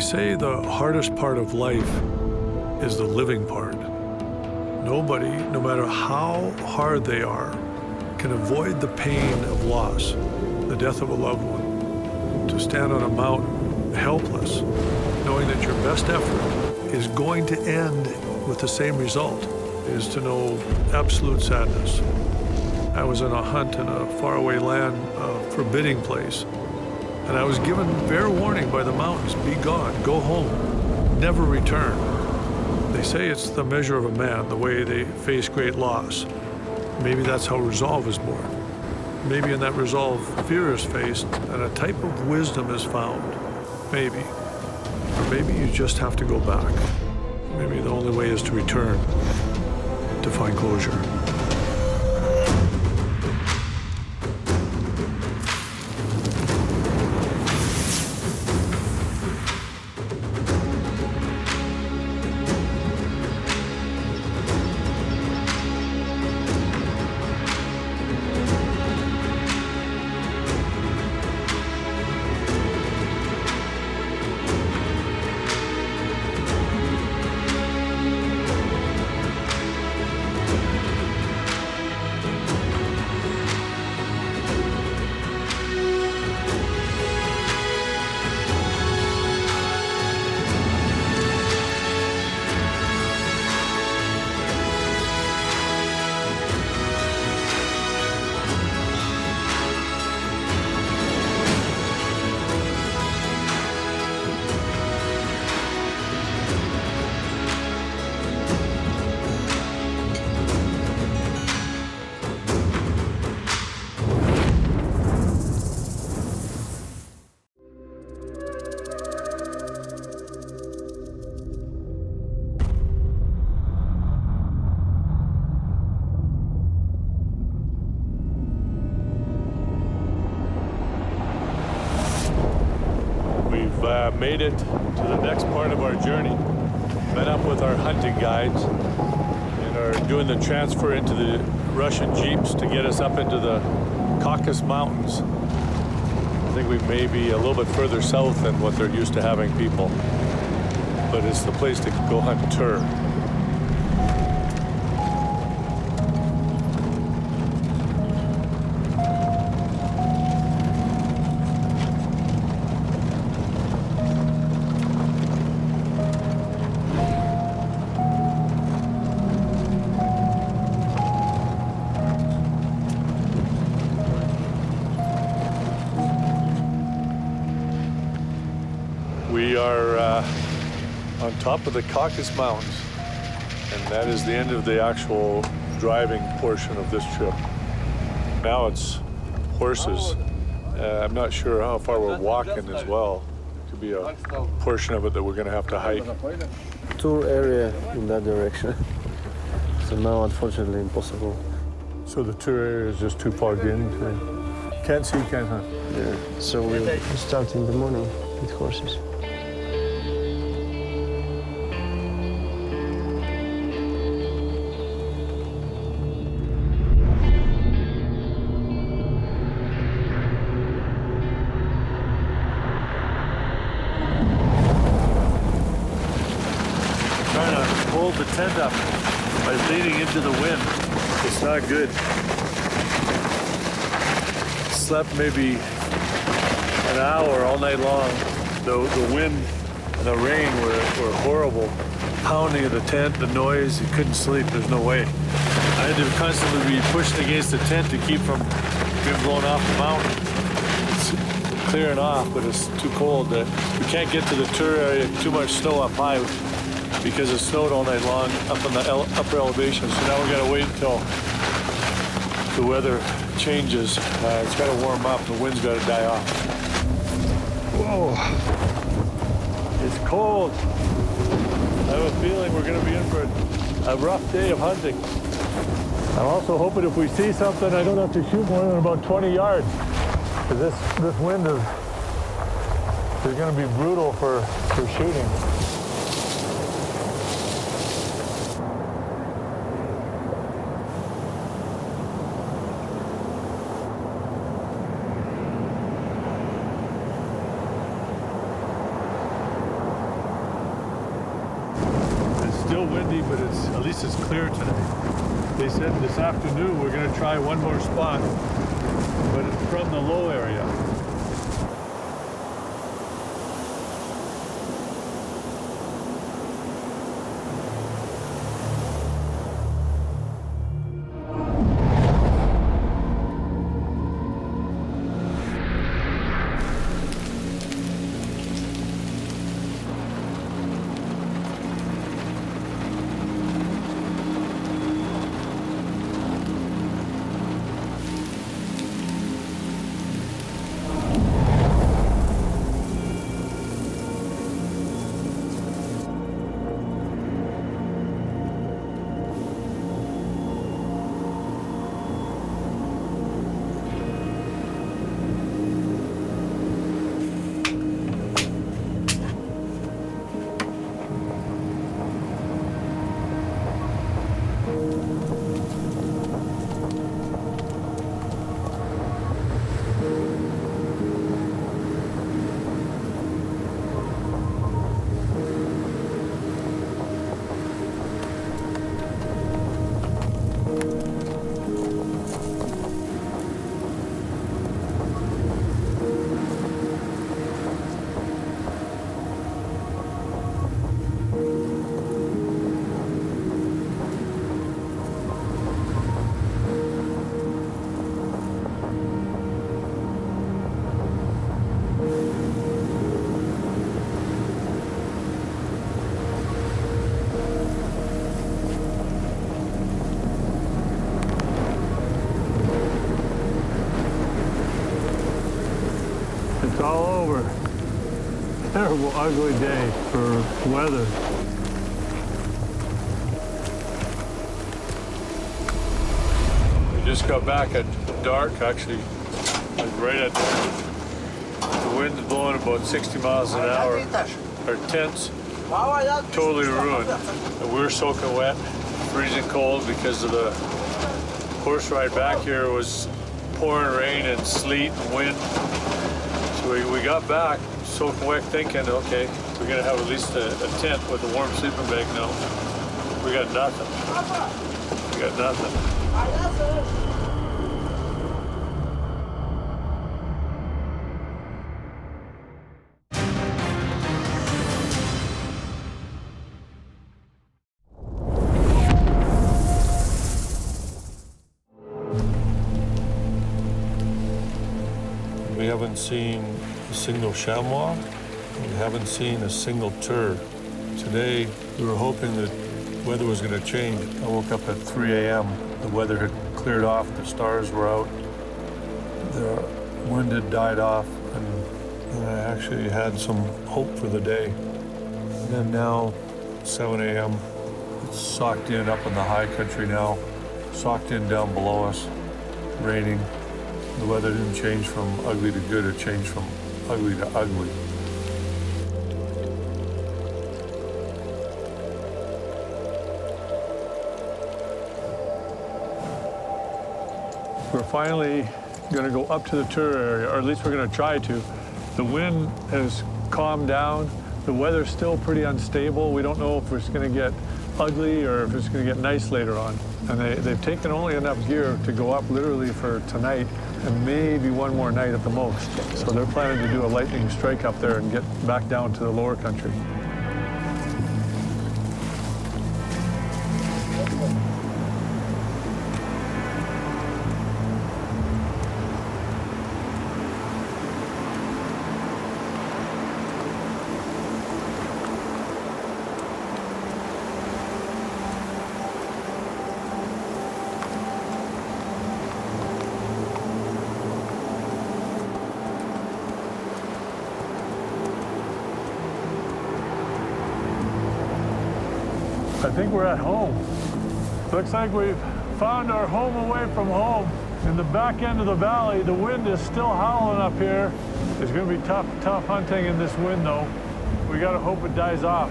say the hardest part of life is the living part. Nobody, no matter how hard they are, can avoid the pain of loss, the death of a loved one. To stand on a mountain, helpless, knowing that your best effort is going to end with the same result, is to know absolute sadness. I was on a hunt in a faraway land, a forbidding place, and I was given fair warning by the mountains, be gone, go home, never return. They say it's the measure of a man, the way they face great loss. Maybe that's how resolve is born. Maybe in that resolve, fear is faced and a type of wisdom is found. Maybe. Or maybe you just have to go back. Maybe the only way is to return, to find closure. Made it to the next part of our journey. Met up with our hunting guides and are doing the transfer into the Russian jeeps to get us up into the Caucasus Mountains. I think we may be a little bit further south than what they're used to having people, but it's the place to go hunt tur. We are on top of the Caucasus Mountains, and that is the end of the actual driving portion of this trip. Now it's horses. I'm not sure how far we're walking as well. It could be a portion of it that we're going to have to hike. Tour area in that direction. So now, unfortunately, impossible. So the tour area is just too plugged in. Can't see, can't hunt. Yeah, so we'll start in the morning with horses. Trying to hold the tent up by leaning into the wind. It's not good. Slept maybe an hour all night long. The wind and the rain were horrible. Pounding of the tent, the noise, you couldn't sleep, there's no way. I had to constantly be pushed against the tent to keep from being blown off the mountain. It's clearing off, but it's too cold. We can't get to the tour area, too much snow up high because it snowed all night long up in the upper elevation. So now we're gonna wait until the weather changes. It's gotta warm up, the wind's gotta die off. Whoa, it's cold. I have a feeling we're gonna be in for a rough day of hunting. I'm also hoping if we see something, I don't have to shoot more than about 20 yards. Because this wind is gonna be brutal for shooting. little windy, but at least it's clear tonight. They said this afternoon we're going to try one more spot, but it's from the low area. It's all over. Terrible, ugly day for weather. We just got back at dark, actually, like right at dark. The wind's blowing about 60 miles an hour. Our tent's totally ruined. And we're soaking wet, freezing cold because of the horse ride back here was pouring rain and sleet and wind. So we got back, soaking wet, thinking, okay, we're gonna have at least a tent with a warm sleeping bag now. We got nothing. We got nothing. We haven't seen a single chamois. We haven't seen a single tur. Today, we were hoping that weather was going to change. I woke up at 3 a.m. The weather had cleared off, the stars were out, the wind had died off, and I actually had some hope for the day. And then now, 7 a.m., it's socked in up in the high country now, socked in down below us, raining. The weather didn't change from ugly to good, it changed from ugly to ugly. We're finally going to go up to the tour area, or at least we're going to try to. The wind has calmed down. The weather's still pretty unstable. We don't know if it's going to get ugly or if it's going to get nice later on. And they've taken only enough gear to go up literally for tonight and maybe one more night at the most. So they're planning to do a lightning strike up there and get back down to the lower country. I think we're at home. Looks like we've found our home away from home. In the back end of the valley, the wind is still howling up here. It's gonna be tough hunting in this wind though. We gotta hope it dies off.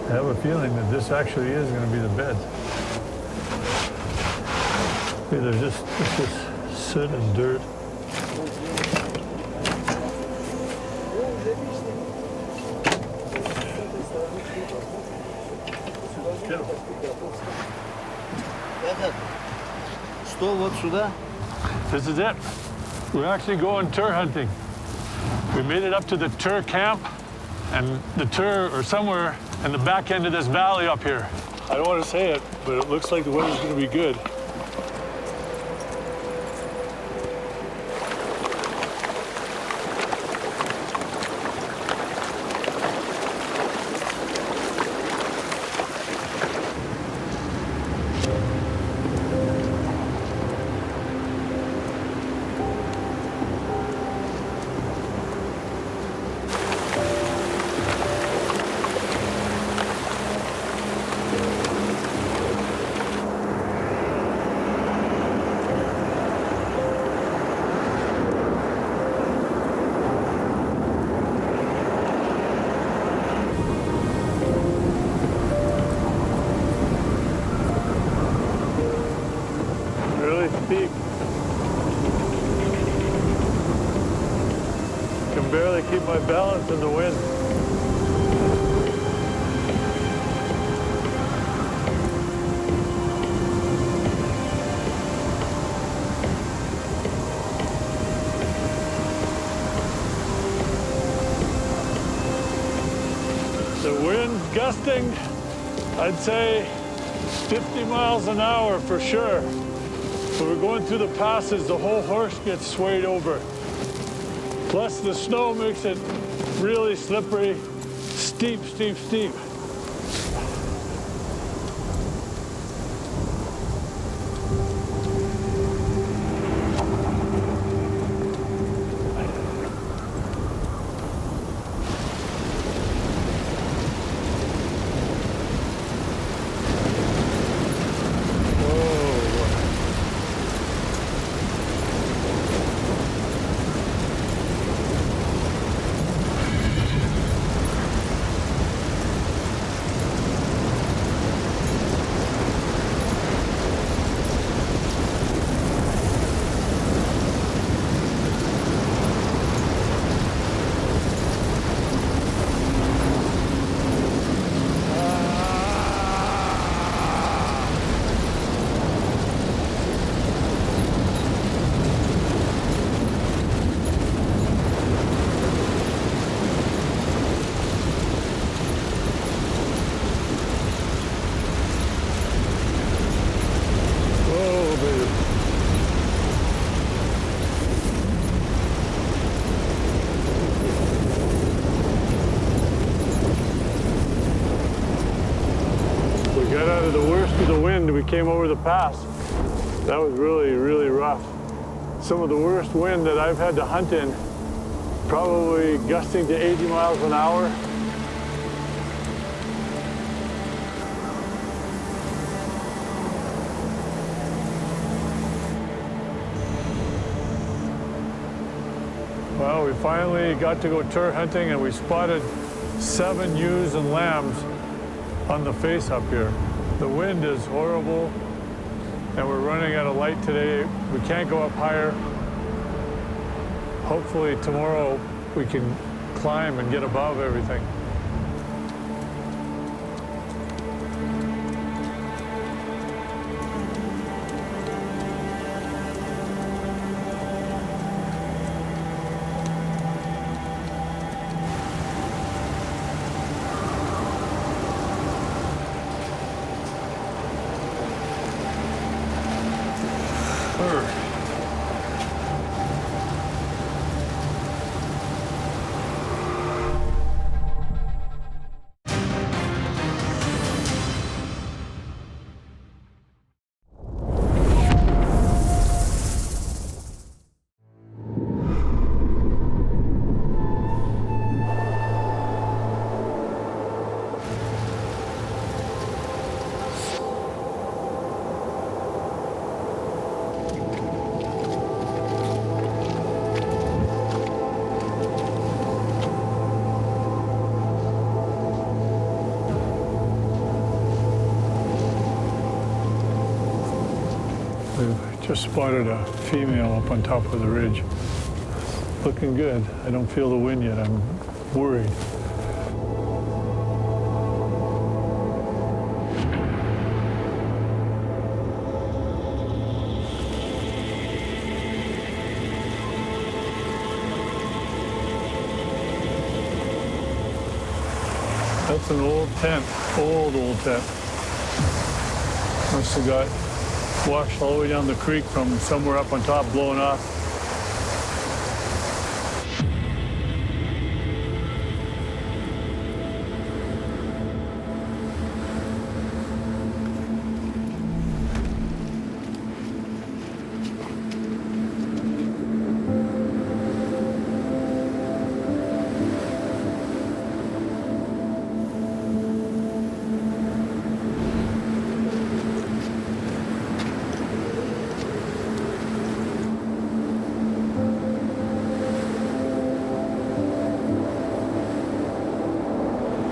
I have a feeling that this actually is gonna be the bed. Either just sit in dirt. Что вот сюда? This is it. We're actually going tur hunting. We made it up to the tur camp, and the tur are somewhere in the back end of this valley up here. I don't want to say it, but it looks like the weather's going to be good. Steep. Can barely keep my balance in the wind. The wind's gusting, I'd say 50 miles an hour for sure. When we're going through the passes, the whole horse gets swayed over. Plus the snow makes it really slippery, steep, steep, steep. We came over the pass. That was really, really rough. Some of the worst wind that I've had to hunt in, probably gusting to 80 miles an hour. Well, we finally got to go tur hunting, and we spotted 7 ewes and lambs on the face up here. The wind is horrible, and we're running out of light today. We can't go up higher. Hopefully tomorrow we can climb and get above everything. Just spotted a female up on top of the ridge. Looking good. I don't feel the wind yet. I'm worried. That's an old tent, old tent. Must have got washed all the way down the creek from somewhere up on top, blowing off.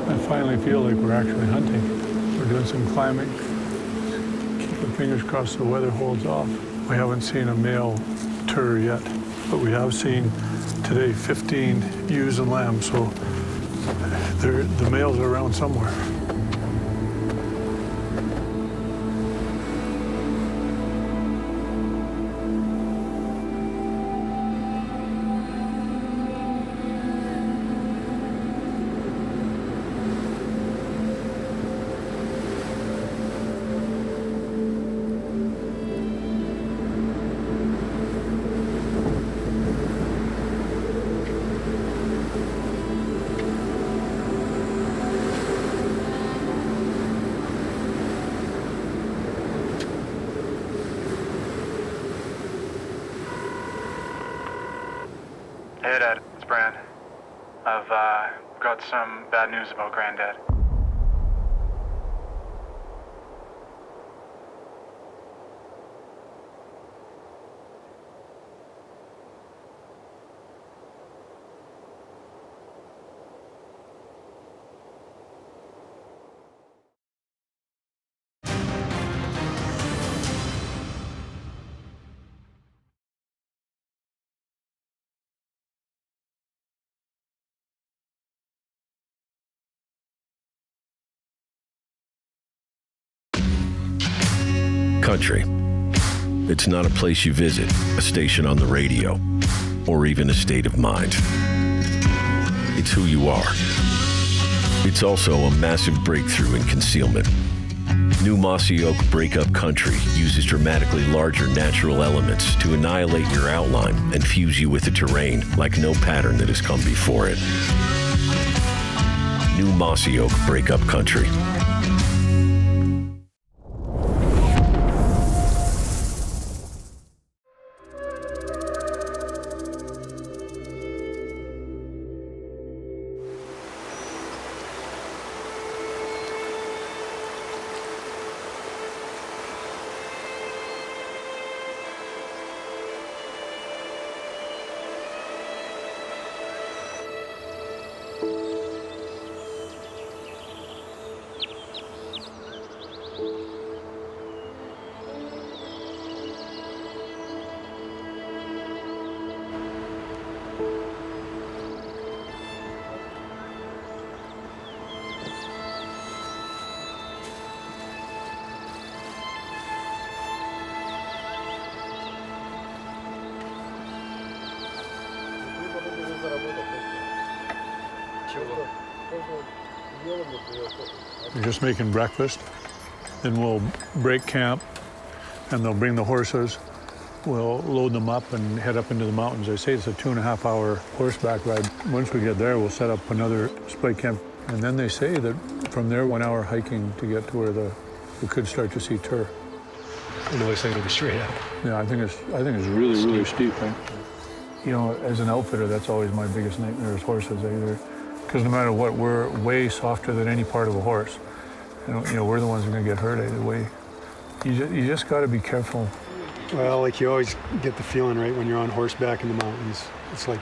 I finally feel like we're actually hunting. We're doing some climbing. Keeping fingers crossed the weather holds off. We haven't seen a male tur yet, but we have seen today 15 ewes and lambs, so the males are around somewhere. Hey, Dad, it's Bran. I've got some bad news about Granddad. Country. It's not a place you visit, a station on the radio, or even a state of mind. It's who you are. It's also a massive breakthrough in concealment. New Mossy Oak Breakup Country uses dramatically larger natural elements to annihilate your outline and fuse you with the terrain like no pattern that has come before it. New Mossy Oak Breakup Country. We're just making breakfast, then we'll break camp, and they'll bring the horses. We'll load them up and head up into the mountains. I say it's a 2.5-hour horseback ride. Once we get there, we'll set up another spike camp. And then they say that from there, 1 hour hiking to get to where we could start to see tur. It looks like it'll be straight up. Yeah, I think it's really steep. Right? You know, as an outfitter, that's always my biggest nightmare is horses. Because no matter what, we're way softer than any part of a horse. You know, we're the ones who are going to get hurt either way. You just got to be careful. Well, like you always get the feeling, right, when you're on horseback in the mountains, it's like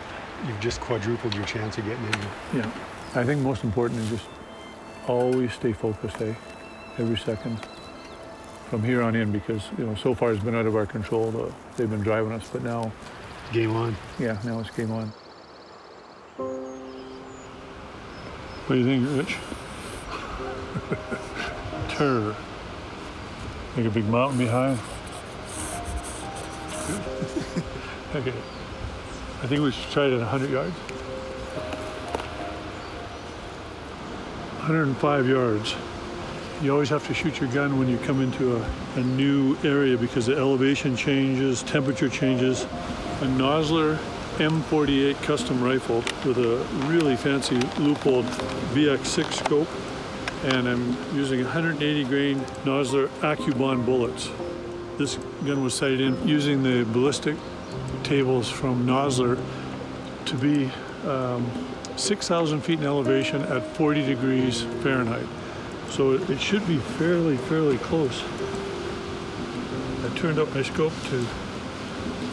you've just quadrupled your chance of getting injured. Yeah. I think most important is just always stay focused, every second. from here on in because, so far it's been out of our control. They've been driving us, but now, Game on. yeah, now it's game on. What do you think, Rich? Terror. Like a big mountain behind. Okay. I think we should try it at 100 yards. 105 yards. You always have to shoot your gun when you come into a new area because the elevation changes, temperature changes. A Nosler M48 custom rifle with a really fancy loophole VX6 scope, and I'm using 180 grain Nosler AccuBond bullets. This gun was sighted in using the ballistic tables from Nosler to be 6,000 feet in elevation at 40 degrees Fahrenheit. So it should be fairly close. I turned up my scope to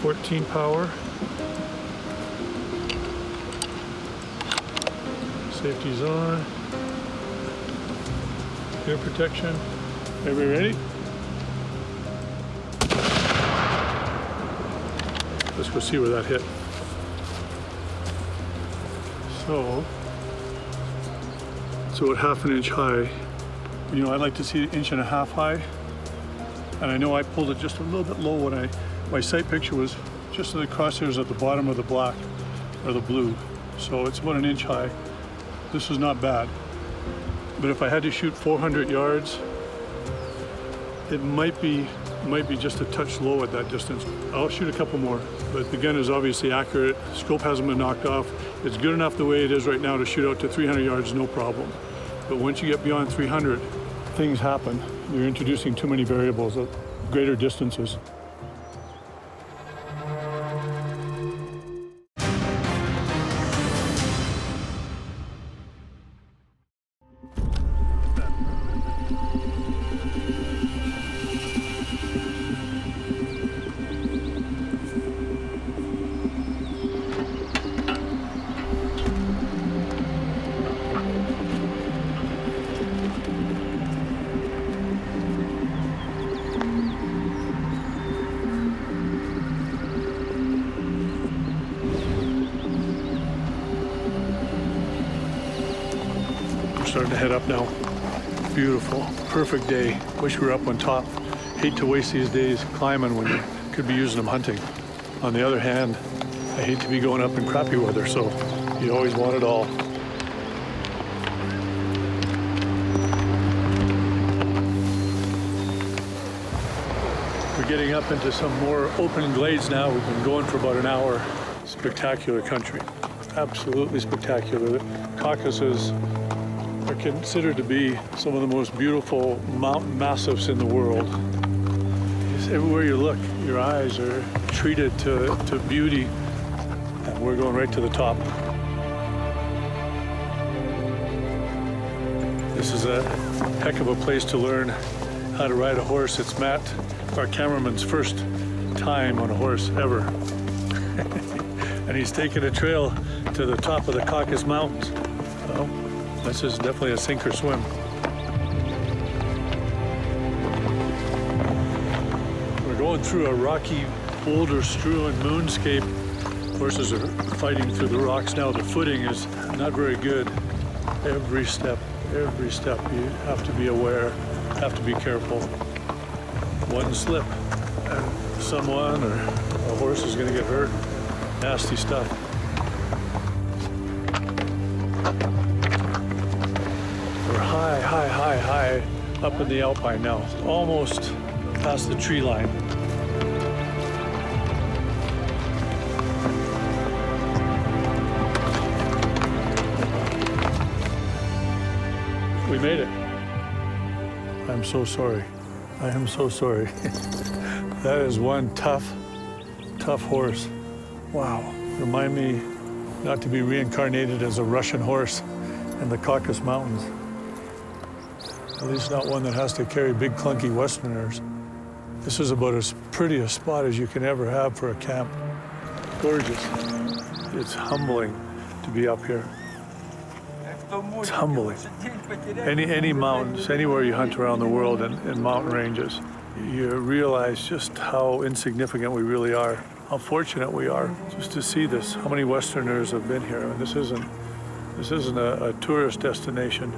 14 power. Safety's on. Ear protection. Everybody ready? Let's go see where that hit. So at half an inch high, I like to see an inch and a half high. And I know I pulled it just a little bit low when my sight picture was just the crosshairs at the bottom of the black or the blue. So it's about an inch high. This is not bad. But if I had to shoot 400 yards, it might be just a touch low at that distance. I'll shoot a couple more, but the gun is obviously accurate. Scope hasn't been knocked off. It's good enough the way it is right now to shoot out to 300 yards, no problem. But once you get beyond 300, things happen. You're introducing too many variables at greater distances. Starting to head up now. Beautiful, perfect day. Wish we were up on top. Hate to waste these days climbing when you could be using them hunting. On the other hand, I hate to be going up in crappy weather, so you always want it all. We're getting up into some more open glades now. We've been going for about an hour. Spectacular country, absolutely spectacular. The Caucasus are considered to be some of the most beautiful mountain massifs in the world. Everywhere you look, your eyes are treated to beauty, and we're going right to the top. This is a heck of a place to learn how to ride a horse. It's Matt, our cameraman's first time on a horse ever. And he's taking a trail to the top of the Caucasus Mountains. Well, this is definitely a sink or swim. We're going through a rocky, boulder-strewn moonscape. Horses are fighting through the rocks now. The footing is not very good. Every step, you have to be aware, have to be careful. One slip, and someone or a horse is going to get hurt. Nasty stuff. High up in the alpine now, almost past the tree line. We made it. I'm so sorry. I am so sorry. That is one tough horse. Wow. Remind me not to be reincarnated as a Russian horse in the Caucasus Mountains. At least not one that has to carry big clunky Westerners. This is about as pretty a spot as you can ever have for a camp. Gorgeous. It's humbling to be up here. It's humbling. Any mountains, anywhere you hunt around the world in mountain ranges, you realize just how insignificant we really are, how fortunate we are just to see this. How many Westerners have been here? I mean, this isn't a tourist destination.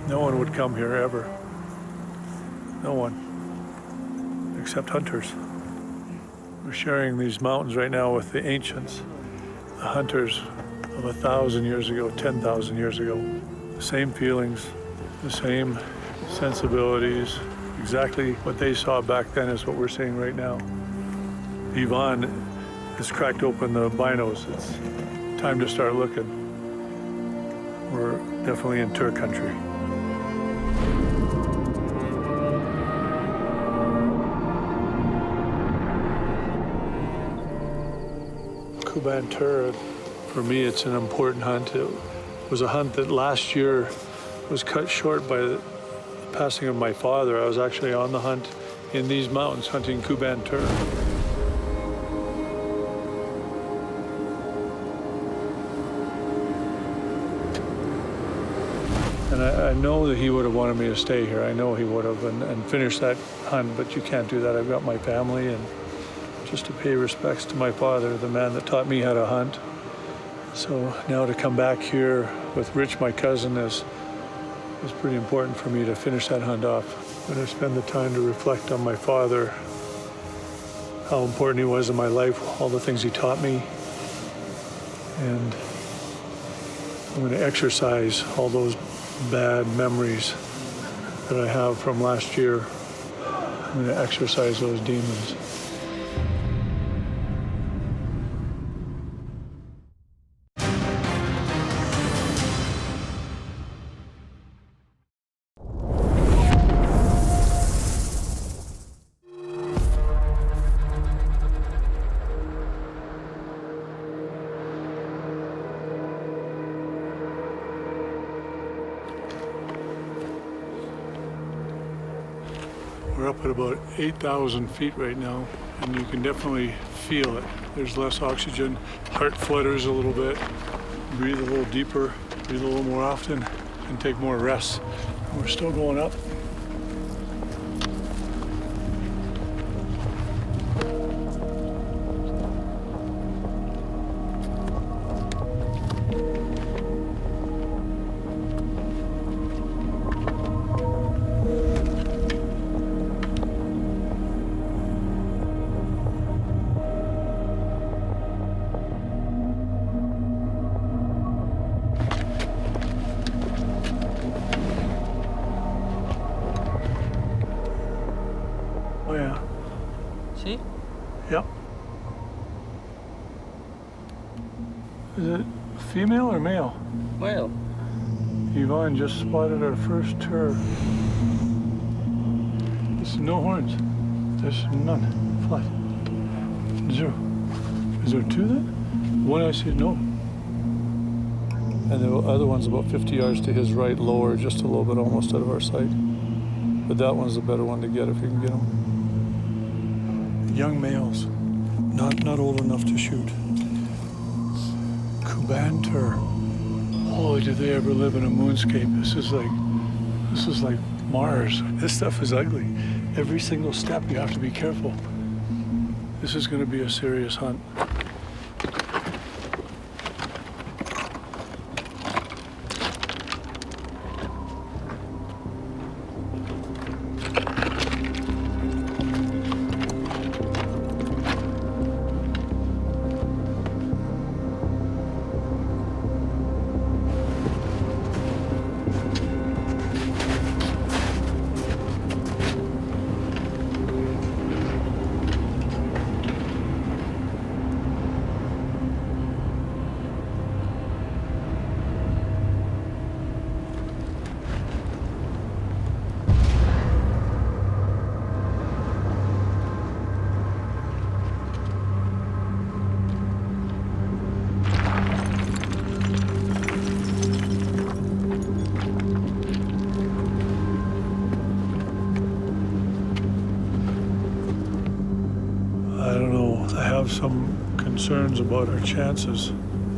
No one would come here ever. No one, except hunters. We're sharing these mountains right now with the ancients, the hunters of 1,000 years ago, 10,000 years ago. The same feelings, the same sensibilities, exactly what they saw back then is what we're seeing right now. Yvonne has cracked open the binos. It's time to start looking. We're definitely in tour country. Kuban Tur, for me, it's an important hunt. It was a hunt that last year was cut short by the passing of my father. I was actually on the hunt in these mountains hunting Kuban Tur. And I know that he would have wanted me to stay here. I know he would have and finish that hunt, but you can't do that. I've got my family, and just to pay respects to my father, the man that taught me how to hunt. So now to come back here with Rich, my cousin, is pretty important for me to finish that hunt off. I'm going to spend the time to reflect on my father, how important he was in my life, all the things he taught me, and I'm going to exercise all those bad memories that I have from last year. I'm going to exercise those demons. We're up at about 8,000 feet right now, and you can definitely feel it. There's less oxygen, heart flutters a little bit, breathe a little deeper, breathe a little more often, and take more rests. And we're still going up. Oh yeah. See? Yep. Is it female or male? Well, Yvonne just spotted our first tur. There's no horns. There's none. Flat. Zero. Is there two then? One I see, no. And the other one's about 50 yards to his right, lower, just a little bit, almost out of our sight. But that one's the better one to get if you can get them. Young males, not old enough to shoot. Kuban Tur. Oh, did they ever live in a moonscape? This is like Mars. This stuff is ugly. Every single step you have to be careful. This is going to be a serious hunt. Some concerns about our chances.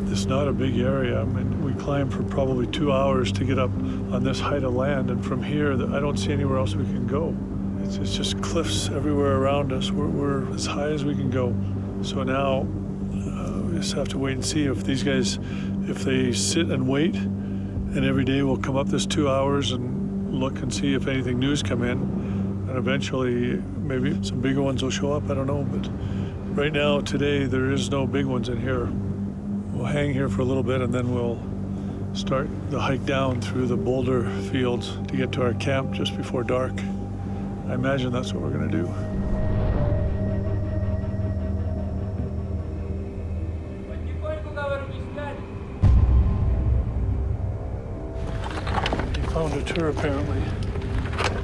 The It's not a big area. I mean, we climbed for probably 2 hours to get up on this height of land, and from here, I don't see anywhere else we can go. It's just cliffs everywhere around us. We're as high as we can go. So now we just have to wait and see if these guys, if they sit and wait, and every day we'll come up this 2 hours and look and see if anything new's come in, and eventually maybe some bigger ones will show up. I don't know, but right now, today, there is no big ones in here. We'll hang here for a little bit and then we'll start the hike down through the boulder fields to get to our camp just before dark. I imagine that's what we're gonna do. He found a tour apparently.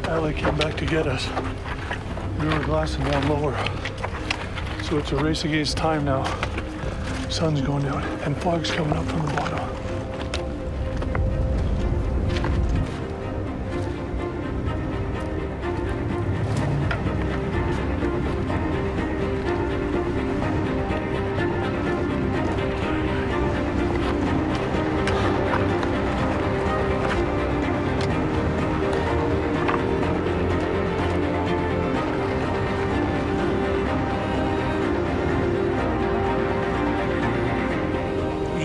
Ali came back to get us. We were glassing down lower. So it's a race against time now. Sun's going down and fog's coming up from the bottom.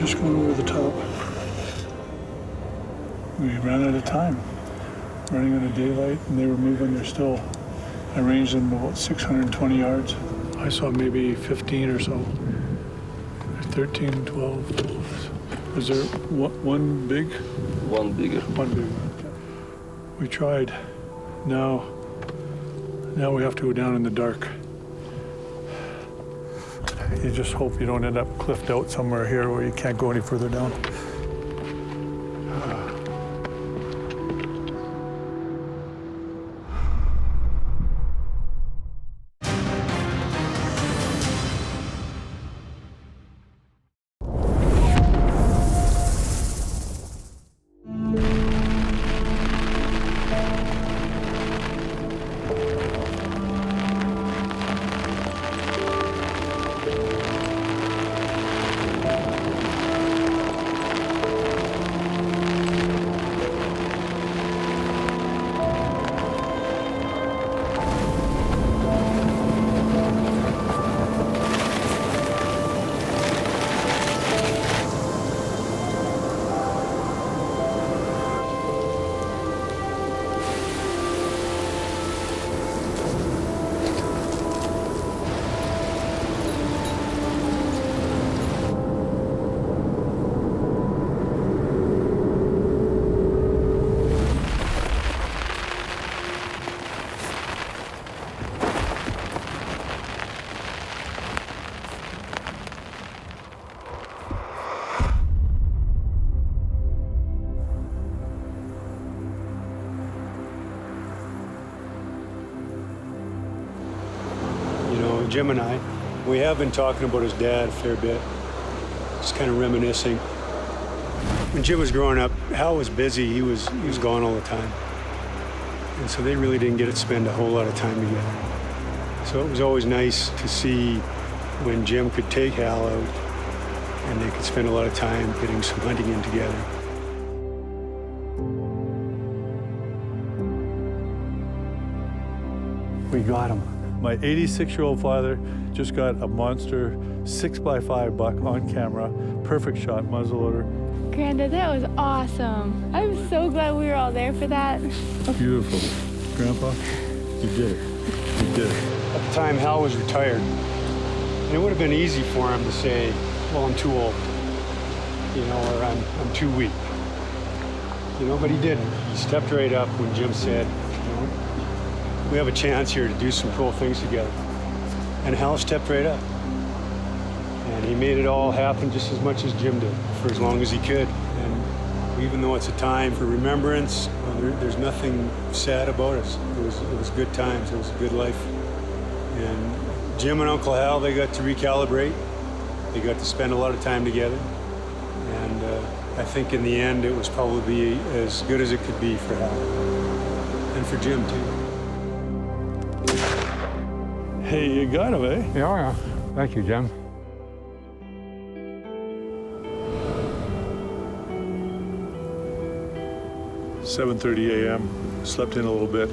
Just going over the top. We ran out of time, running out of daylight, and they were moving. They're still, I ranged them about 620 yards. I saw maybe 15 or so, 13, 12. Was there one big? One bigger. One big. We tried. Now we have to go down in the dark. You just hope you don't end up cliffed out somewhere here where you can't go any further down. Jim and I, we have been talking about his dad a fair bit, just kind of reminiscing. When Jim was growing up, Hal was busy. He was gone all the time. And so they really didn't get to spend a whole lot of time together. So it was always nice to see when Jim could take Hal out and they could spend a lot of time getting some hunting in together. We got him. My 86-year-old father just got a monster 6x5 buck on camera, perfect shot, muzzleloader. Grandad, that was awesome. I'm so glad we were all there for that. Beautiful. Grandpa, you did it. You did it. At the time, Hal was retired. And it would have been easy for him to say, well, I'm too old, or I'm too weak. But he didn't. He stepped right up when Jim said, we have a chance here to do some cool things together. And Hal stepped right up. And he made it all happen just as much as Jim did, for as long as he could. And even though it's a time for remembrance, there's nothing sad about us. It was good times, it was a good life. And Jim and Uncle Hal, they got to recalibrate. They got to spend a lot of time together. And I think in the end, it was probably as good as it could be for Hal. And for Jim, too. Hey, you got him, eh? Yeah. Thank you, Jim. 7:30 a.m. Slept in a little bit.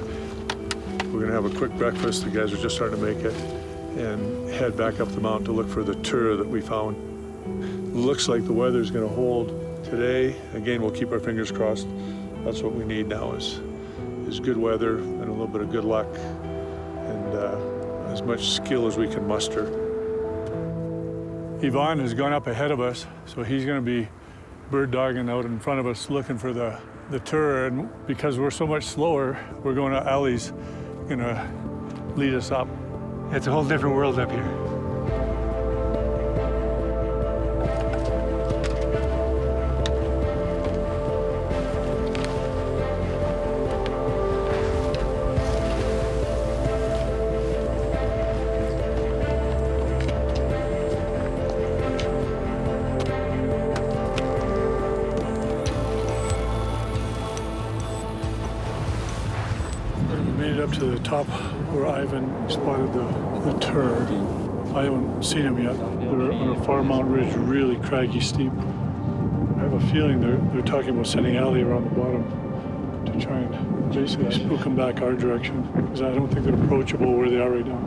We're gonna have a quick breakfast. The guys are just starting to make it, and head back up the mountain to look for the tour that we found. Looks like the weather's gonna hold today. Again, we'll keep our fingers crossed. That's what we need now is good weather and a little bit of good luck and as much skill as we can muster. Yvonne has gone up ahead of us, so he's gonna be bird dogging out in front of us looking for the tour, and because we're so much slower, we're going to Ali's gonna lead us up. It's a whole different world up here. To the top where Ivan spotted the tur. I haven't seen him yet. They're on a far mountain ridge, really craggy steep. I have a feeling they're talking about sending Ali around the bottom to try and basically spook them back our direction, because I don't think they're approachable where they are right now.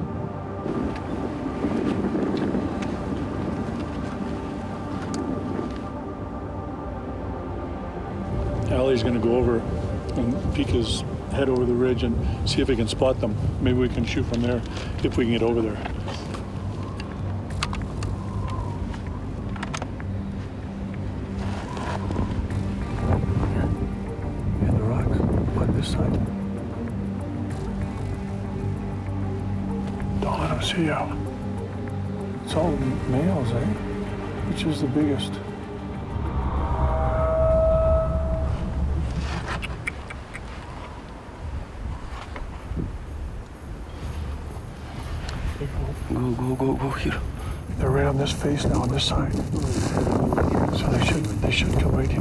Ali's gonna go over and peek his head over the ridge and see if we can spot them. Maybe we can shoot from there if we can get over there. In the rocks on this side. Don't let them see you. It's all males, eh? Which is the biggest? Go here. They're right on this face now, on this side. So they should come right here.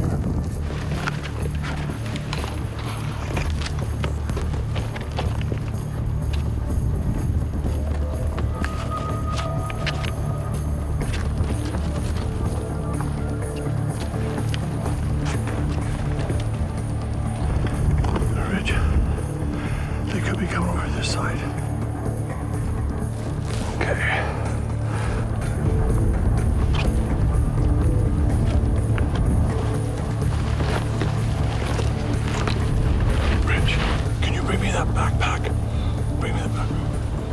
The ridge. They could be coming over this side. Okay.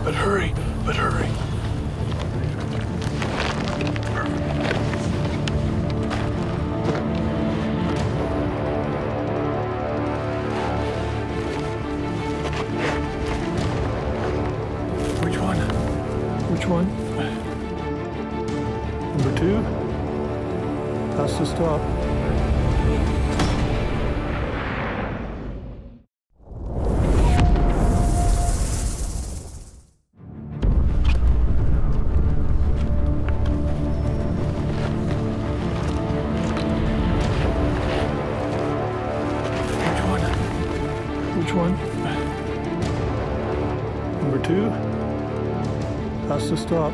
But hurry. Which one? Number 2? That's the stop. Which one? Number 2? That's the stop.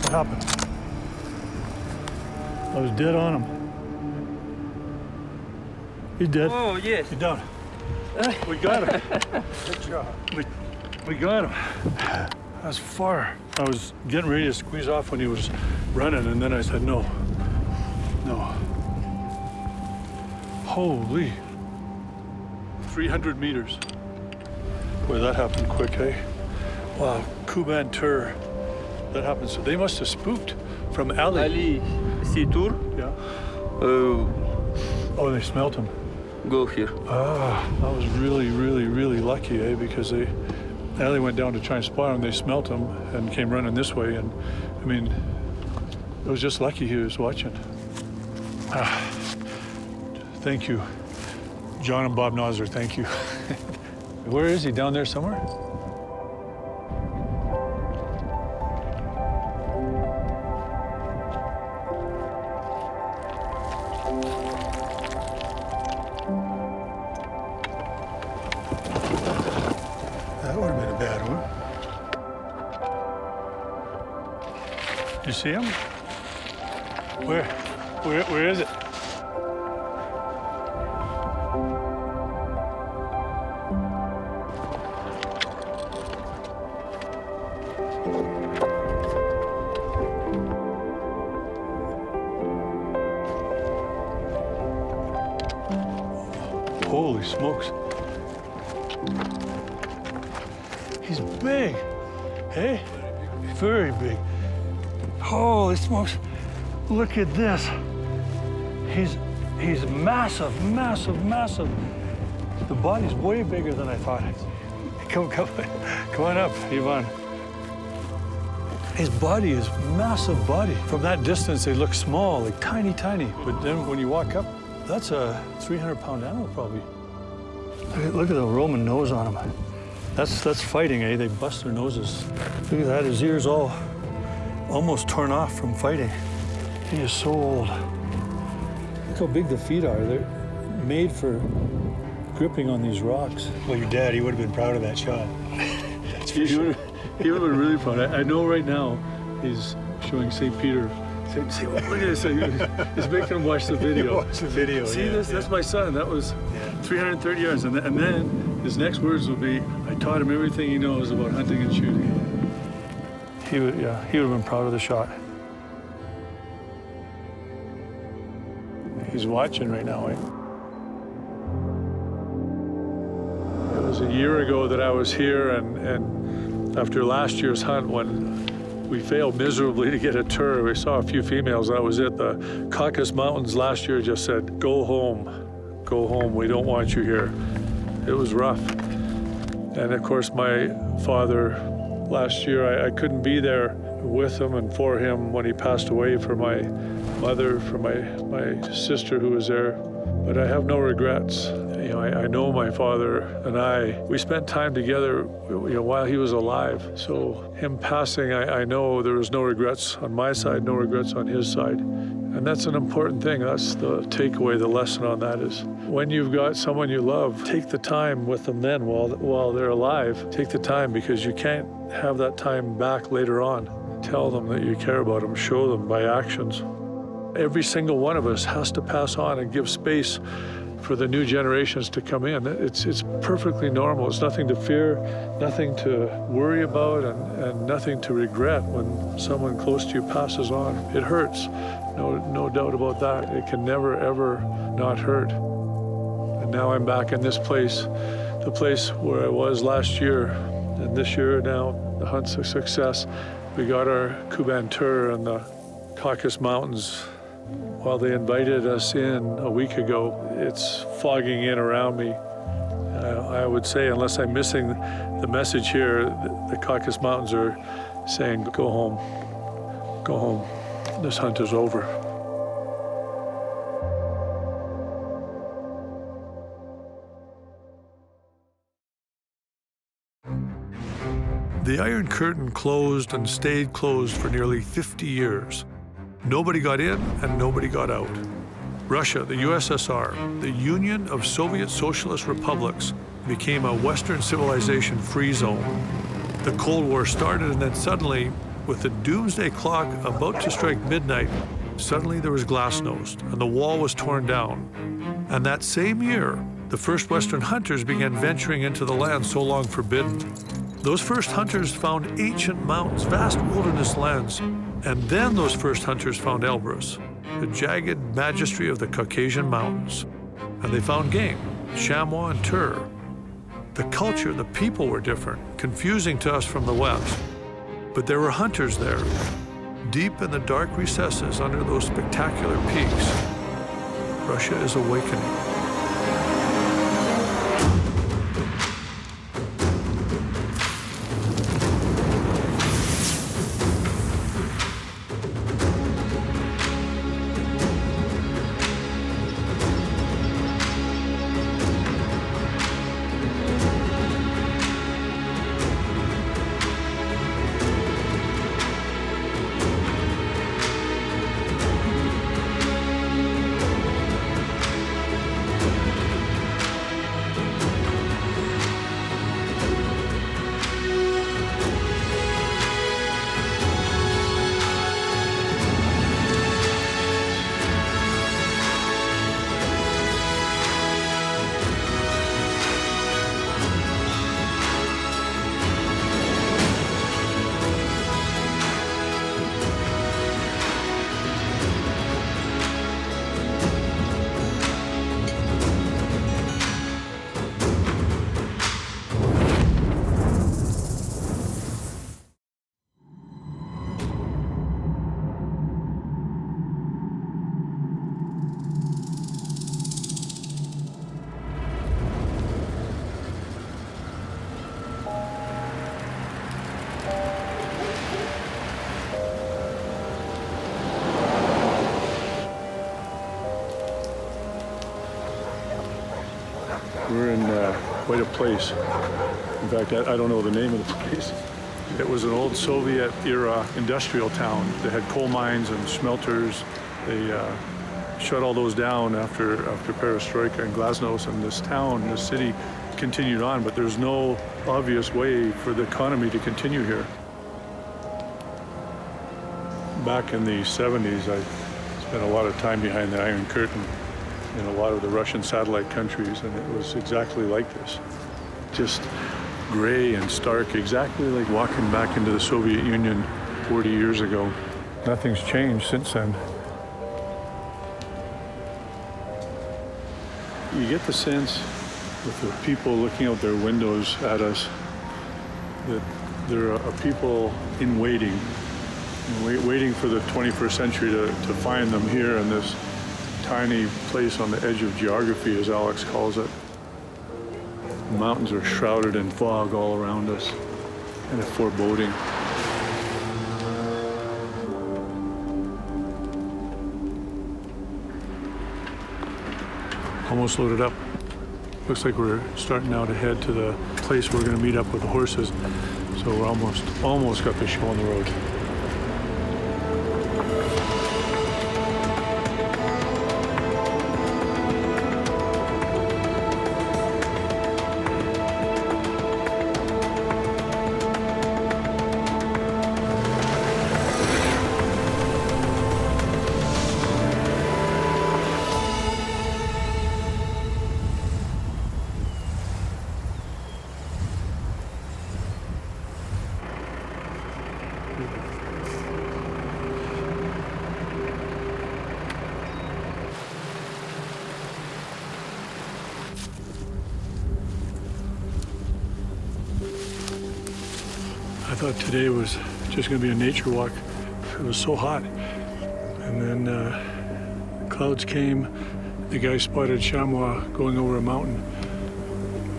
What happened? I was dead on him. He's dead. Oh, yes. He's down. We got him. Good job. We got him. That's far. I was getting ready to squeeze off when he was running, and then I said, no. Holy. 300 meters. Boy, that happened quick, eh? Wow, Kuban Tur. That happened. So they must have spooked from Ali. Ali, see tour? Yeah. Oh, they smelt him. go here. Ah, that was really, really, really lucky, eh? Because Ali went down to try and spot him. They smelt him and came running this way. And I mean, it was just lucky he was watching. Thank you, John and Bob Nosler. Thank you. Where is he? Down there somewhere? That would have been a bad one. You see him? Where is it? Holy smokes. He's big. Hey? Very big. Holy smokes. Look at this. He's massive, massive, massive. The body's way bigger than I thought. Come on up, Ivan. His body is massive body. From that distance, they look small, like tiny, tiny. But then when you walk up, that's a 300-pound animal, probably. Look at the Roman nose on him. That's fighting, eh? They bust their noses. Look at that, his ears all almost torn off from fighting. He is so old. Look how big the feet are. They're made for gripping on these rocks. Well, your dad, he would have been proud of that shot. That's for sure. He would have been really proud. I know right now he's showing St. Peter. See, look at this. He's making him watch the video. Watch the video. See this? That's my son. That was 330 yards. And then his next words will be, I taught him everything he knows about hunting and shooting. He would have been proud of the shot. He's watching right now, eh? It was a year ago that I was here, and after last year's hunt, when we failed miserably to get a tour, we saw a few females. That was it. The Caucasus Mountains last year just said, go home, we don't want you here. It was rough. And of course, my father, last year, I couldn't be there with him and for him when he passed away, for my mother, for my sister who was there. But I have no regrets. You know, I know my father and we spent time together, while he was alive. So him passing, I know there was no regrets on my side, no regrets on his side. And that's an important thing. That's the takeaway, the lesson on that is when you've got someone you love, take the time with them then while they're alive. Take the time, because you can't have that time back later on. Tell them that you care about them, show them by actions. Every single one of us has to pass on and give space for the new generations to come in. It's perfectly normal. It's nothing to fear, nothing to worry about, and nothing to regret when someone close to you passes on. It hurts, no doubt about that. It can never, ever not hurt. And now I'm back in this place, the place where I was last year, and this year now, the hunt's a success. We got our Kuban tour in the Caucasus Mountains. While they invited us in a week ago, it's fogging in around me. I would say, unless I'm missing the message here, the Caucasus Mountains are saying, go home, this hunt is over. The Iron Curtain closed and stayed closed for nearly 50 years. Nobody got in and nobody got out. Russia, the USSR, the Union of Soviet Socialist Republics, became a Western civilization free zone. The Cold War started, and then suddenly, with the doomsday clock about to strike midnight, suddenly there was glasnost and the wall was torn down. And that same year, the first Western hunters began venturing into the land so long forbidden. Those first hunters found ancient mountains, vast wilderness lands. And then those first hunters found Elbrus, the jagged majesty of the Caucasian mountains. And they found game, chamois and tur. The culture, the people were different, confusing to us from the West. But there were hunters there, deep in the dark recesses under those spectacular peaks. Russia is awakening. quite a place. In fact, I don't know the name of the place. It was an old Soviet-era industrial town. They had coal mines and smelters. They shut all those down after perestroika and glasnost, and this town, this city, continued on, but there's no obvious way for the economy to continue here. Back in the 70s, I spent a lot of time behind the Iron Curtain in a lot of the Russian satellite countries, and it was exactly like this. Just gray and stark, exactly like walking back into the Soviet Union 40 years ago. Nothing's changed since then. You get the sense with the people looking out their windows at us that there are people in waiting, waiting for the 21st century to find them here in this tiny place on the edge of geography, as Alex calls it. The mountains are shrouded in fog all around us, and a foreboding. Almost loaded up. Looks like we're starting now to head to the place where we're going to meet up with the horses. So we're almost got the show on the road. I thought today was just going to be a nature walk. It was so hot. And then clouds came. The guy spotted chamois going over a mountain.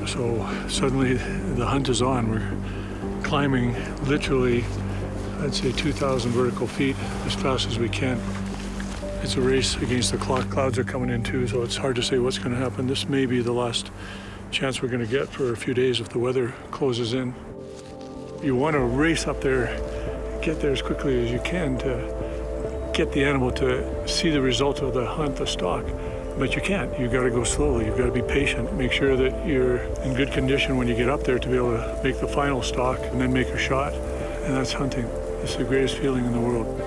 So suddenly the hunt is on. We're climbing literally, I'd say 2,000 vertical feet as fast as we can. It's a race against the clock. Clouds are coming in too, so it's hard to say what's going to happen. This may be the last chance we're going to get for a few days if the weather closes in. You want to race up there, get there as quickly as you can to get the animal to see the result of the hunt, the stalk. But you can't. You've got to go slowly. You've got to be patient. Make sure that you're in good condition when you get up there to be able to make the final stalk and then make a shot. And that's hunting. It's the greatest feeling in the world.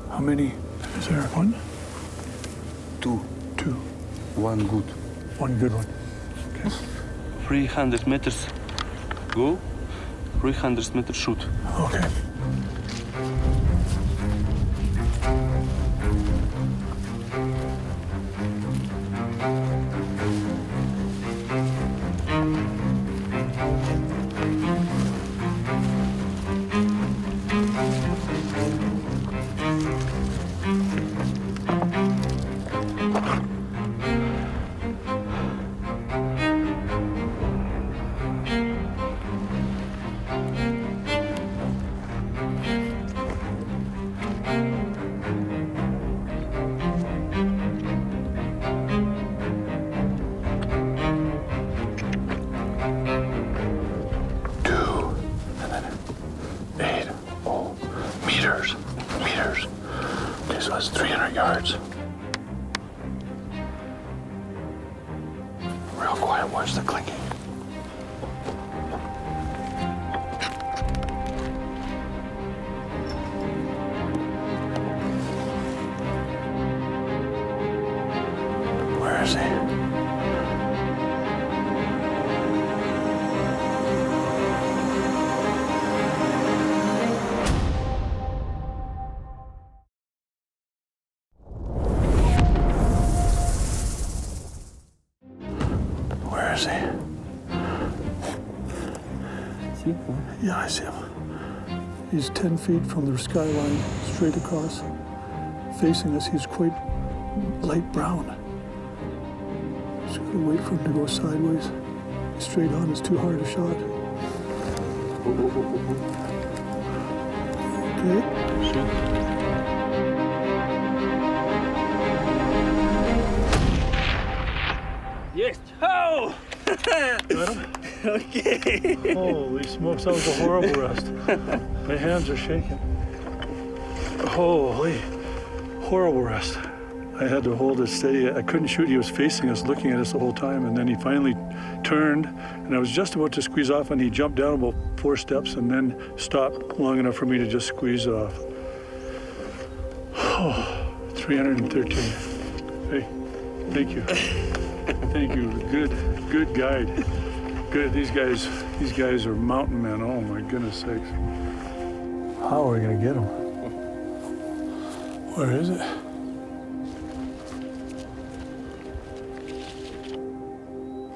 How many is there? One? Two. Two. One good. One good one. Okay. 300 meters go, 300 meters shoot. Okay. Meters. Okay, so that's 300 yards. Real quiet, watch the clinking. Where is he? See? Yeah, I see him. He's 10 feet from the skyline, straight across. Facing us, he's quite light brown. Just gotta wait for him to go sideways. Straight on is too hard a shot. Okay. Yes. Oh! Got him? Okay. Holy smokes, that was a horrible rest. My hands are shaking. Holy, horrible rest. I had to hold it steady. I couldn't shoot. He was facing us, looking at us the whole time, and then he finally turned, and I was just about to squeeze off, and he jumped down about 4 steps and then stopped long enough for me to just squeeze off. Oh, 313. Hey, thank you. Thank you. Good guide. Good. These guys are mountain men. Oh my goodness sakes. How are we gonna get him? Where is it?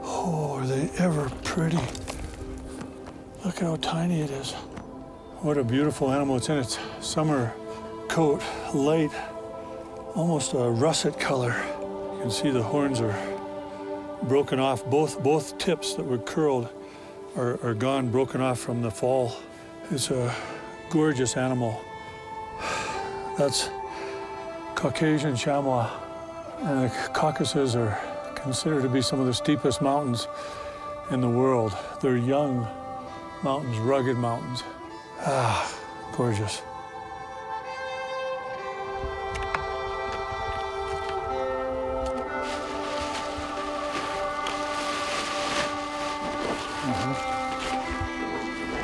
Oh, are they ever pretty? Look at how tiny it is. What a beautiful animal. It's in its summer coat, light, almost a russet color. You can see the horns are broken off. Both tips that were curled are gone, broken off from the fall. It's a gorgeous animal. That's Caucasian chamois. And the Caucasus are considered to be some of the steepest mountains in the world. They're young mountains, rugged mountains. Ah, gorgeous.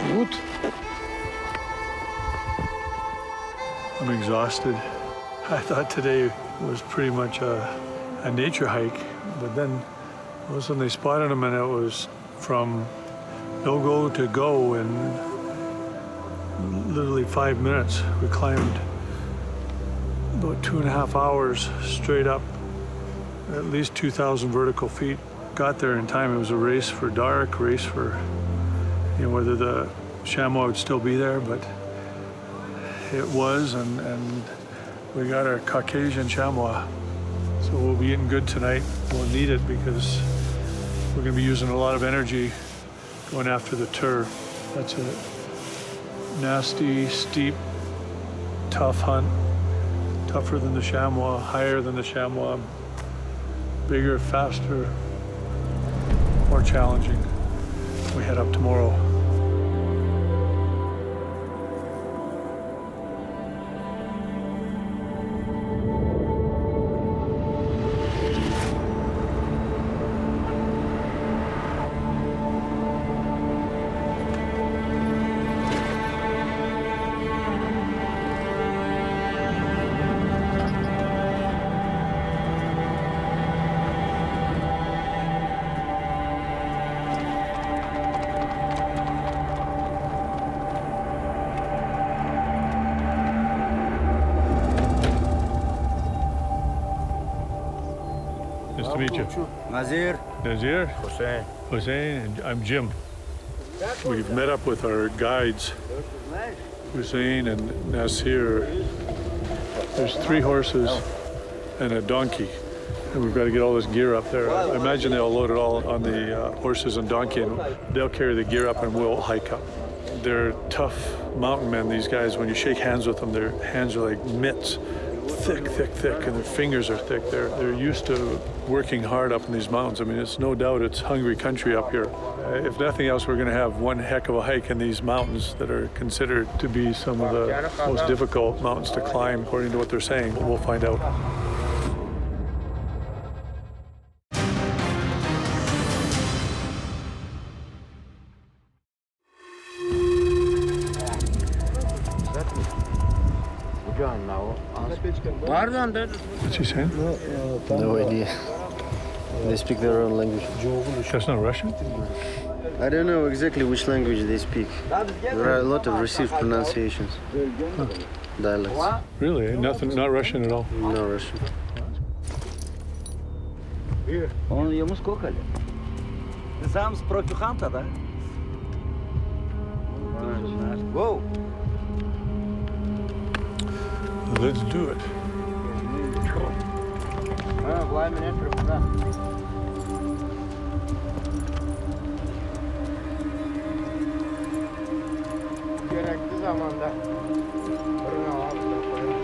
Good. I'm exhausted. I thought today was pretty much a nature hike, but then all of a sudden they spotted him and it was from no-go to go in literally 5 minutes. We climbed about 2.5 hours straight up, at least 2,000 vertical feet. Got there in time. It was a race for dark, race for, you know, whether the chamois would still be there, but it was, and we got our Caucasian chamois. So we'll be eating good tonight. We'll need it because we're gonna be using a lot of energy going after the tur. That's a nasty, steep, tough hunt. Tougher than the chamois, higher than the chamois, bigger, faster, more challenging. We head up tomorrow. Nice to meet you. Nazir. Nazir? Hussein, and I'm Jim. We've met up with our guides, Hussein and Nasir. There's 3 horses and a donkey, and we've got to get all this gear up there. I imagine they'll load it all on the horses and donkey, and they'll carry the gear up and we'll hike up. They're tough mountain men, these guys. When you shake hands with them, their hands are like mitts. Thick, and their fingers are thick. They're used to working hard up in these mountains. I mean, it's no doubt it's hungry country up here. If nothing else, we're going to have one heck of a hike in these mountains that are considered to be some of the most difficult mountains to climb, according to what they're saying. We'll find out. What's he saying? No idea. They speak their own language. That's not Russian? I don't know exactly which language they speak. There are a lot of received pronunciations. Dialects. Really? Nothing, not Russian at all? No Russian. Он ему сколько лет? Ты сам с Прокюханта, да? Whoa! Let's do it. Gerekli zamanda fırına altına koyalım.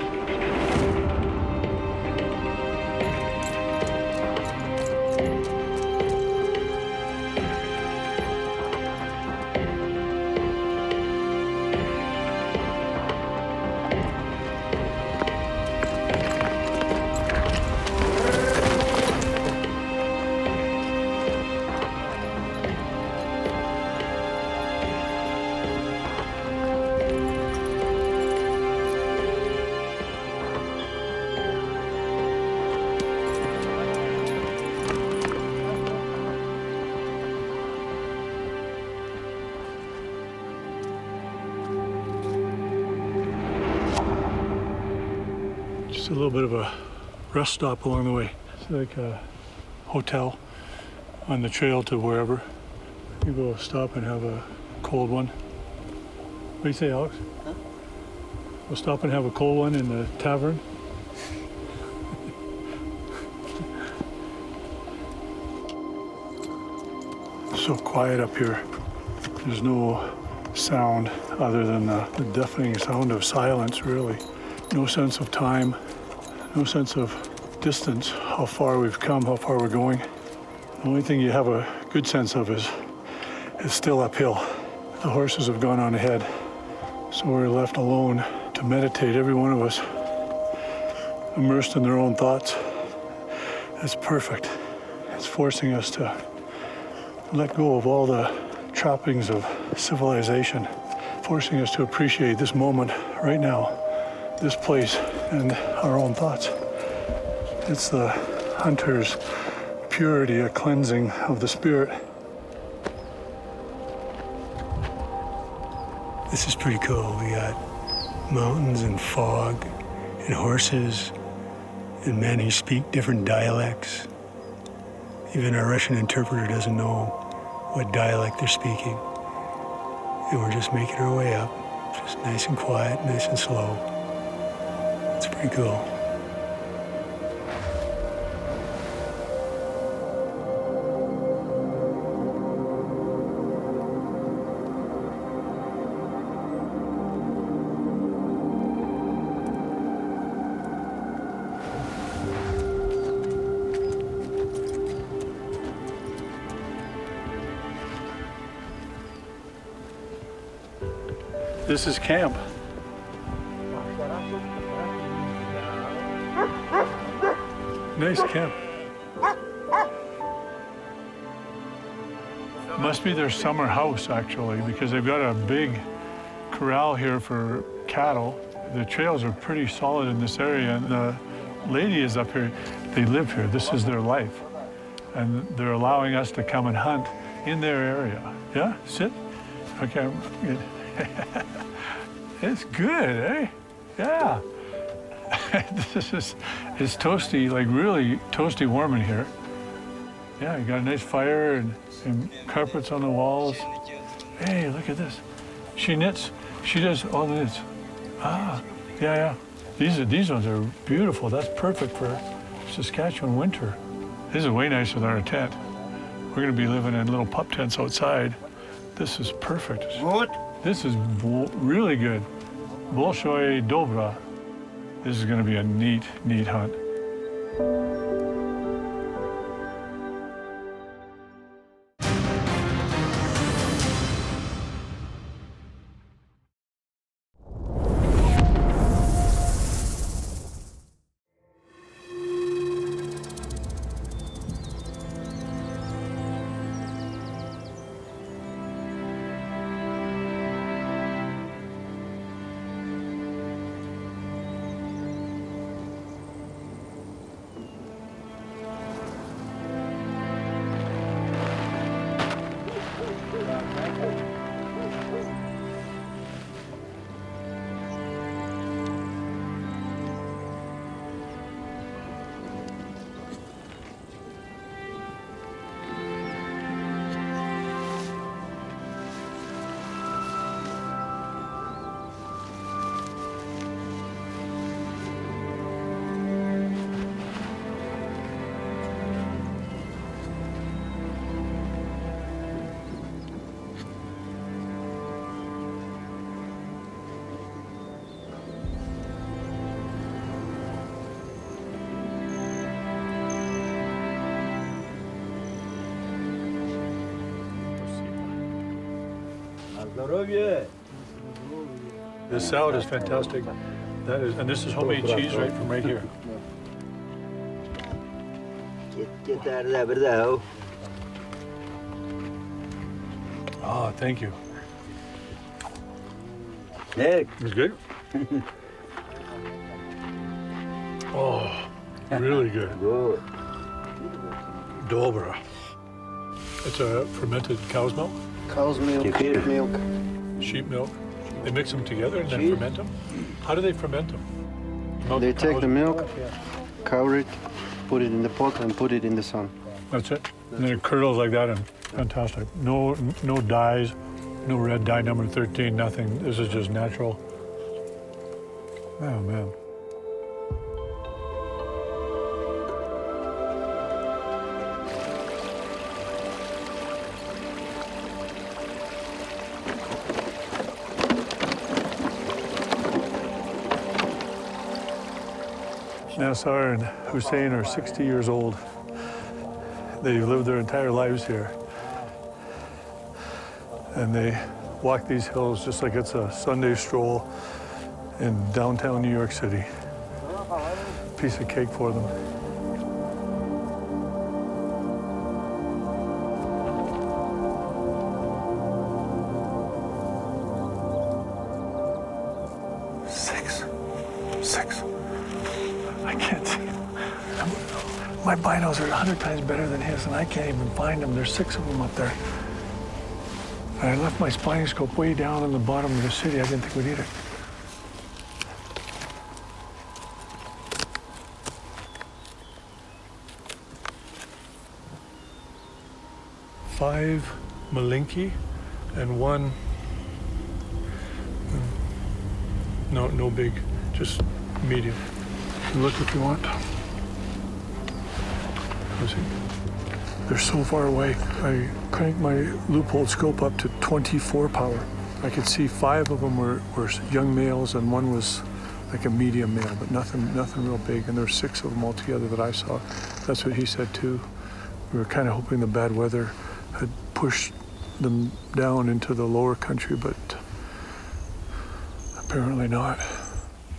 Just a little bit of a rest stop along the way. It's like a hotel on the trail to wherever. You go stop and have a cold one. What do you say, Alex? Huh? We'll stop and have a cold one in the tavern. So quiet up here. There's no sound other than the deafening sound of silence, really. No sense of time, no sense of distance, how far we've come, how far we're going. The only thing you have a good sense of is still uphill. The horses have gone on ahead, so we're left alone to meditate, every one of us, immersed in their own thoughts. It's perfect. It's forcing us to let go of all the trappings of civilization, forcing us to appreciate this moment right now, this place, and our own thoughts. It's the hunter's purity, a cleansing of the spirit. This is pretty cool. We got mountains and fog and horses and men who speak different dialects. Even our Russian interpreter doesn't know what dialect they're speaking. And we're just making our way up, just nice and quiet, nice and slow. It's pretty cool. This is camp. Nice camp. Must be their summer house, actually, because they've got a big corral here for cattle. The trails are pretty solid in this area, and the lady is up here. They live here. This is their life. And they're allowing us to come and hunt in their area. Yeah, sit. Okay. It's good, eh? Yeah. This is, it's toasty, like really toasty warm in here. Yeah, you got a nice fire and carpets on the walls. Hey, look at this. She knits. She does all the knits. Ah, yeah. These ones are beautiful. That's perfect for Saskatchewan winter. This is way nicer than our tent. We're gonna be living in little pup tents outside. This is perfect. Good. This is really good. Bolshoi Dobra. This is gonna be a neat hunt. This salad is fantastic. And this is homemade cheese right from right here. Oh, thank you. It's good. Oh, really good. Dobra. It's a fermented cow's milk? Cow's milk, sheep milk. Sheep milk. They mix them together and then ferment them? How do they ferment them? They take the milk, cover it, put it in the pot, and put it in the sun. That's it. And then it curdles like that, and fantastic. No dyes, no red dye number 13, nothing. This is just natural. Oh, man. Nassar and Hussein are 60 years old. They've lived their entire lives here. And they walk these hills just like it's a Sunday stroll in downtown New York City. Piece of cake for them. Six. I can't see them. My binos are 100 times better than his, and I can't even find them. There's 6 of them up there. I left my spotting scope way down in the bottom of the city. I didn't think we'd eat it. Five Malinki and one, no big, just medium. Look if you want. They're so far away. I cranked my loophole scope up to 24 power. I could see 5 of them were young males and one was like a medium male, but nothing real big. And there were 6 of them altogether that I saw. That's what he said too. We were kind of hoping the bad weather had pushed them down into the lower country, but apparently not.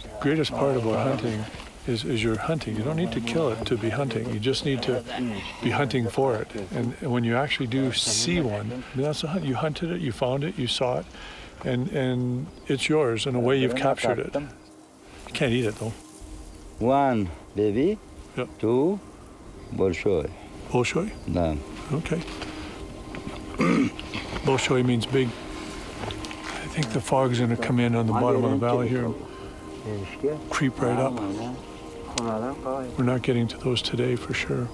The greatest part about hunting is you're hunting. You don't need to kill it to be hunting. You just need to be hunting for it. And when you actually do see one, that's a hunt. You hunted it, you found it, you saw it, and it's yours. In a way, you've captured it. You can't eat it, though. 1 baby, Yep. 2 bolshoi. Bolshoi? Да. Okay. Bolshoi means big. I think the fog's going to come in on the bottom of the valley here and creep right up. We're not getting to those today for sure.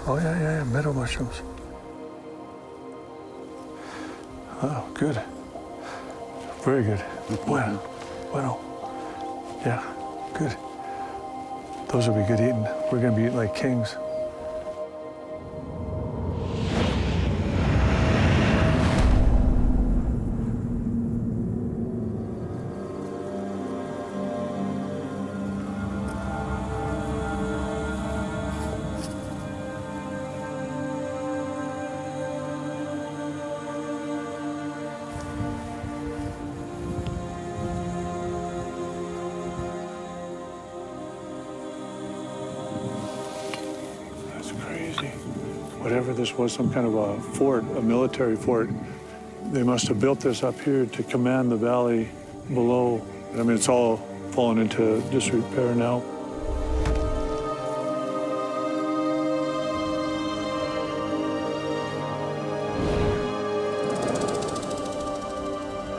Oh, yeah, meadow mushrooms. Oh, good. Very good. Bueno. Yeah, good. Those will be good eating. We're going to be eating like kings. Whatever this was, some kind of a fort, a military fort. They must have built this up here to command the valley below. I mean, it's all fallen into disrepair now.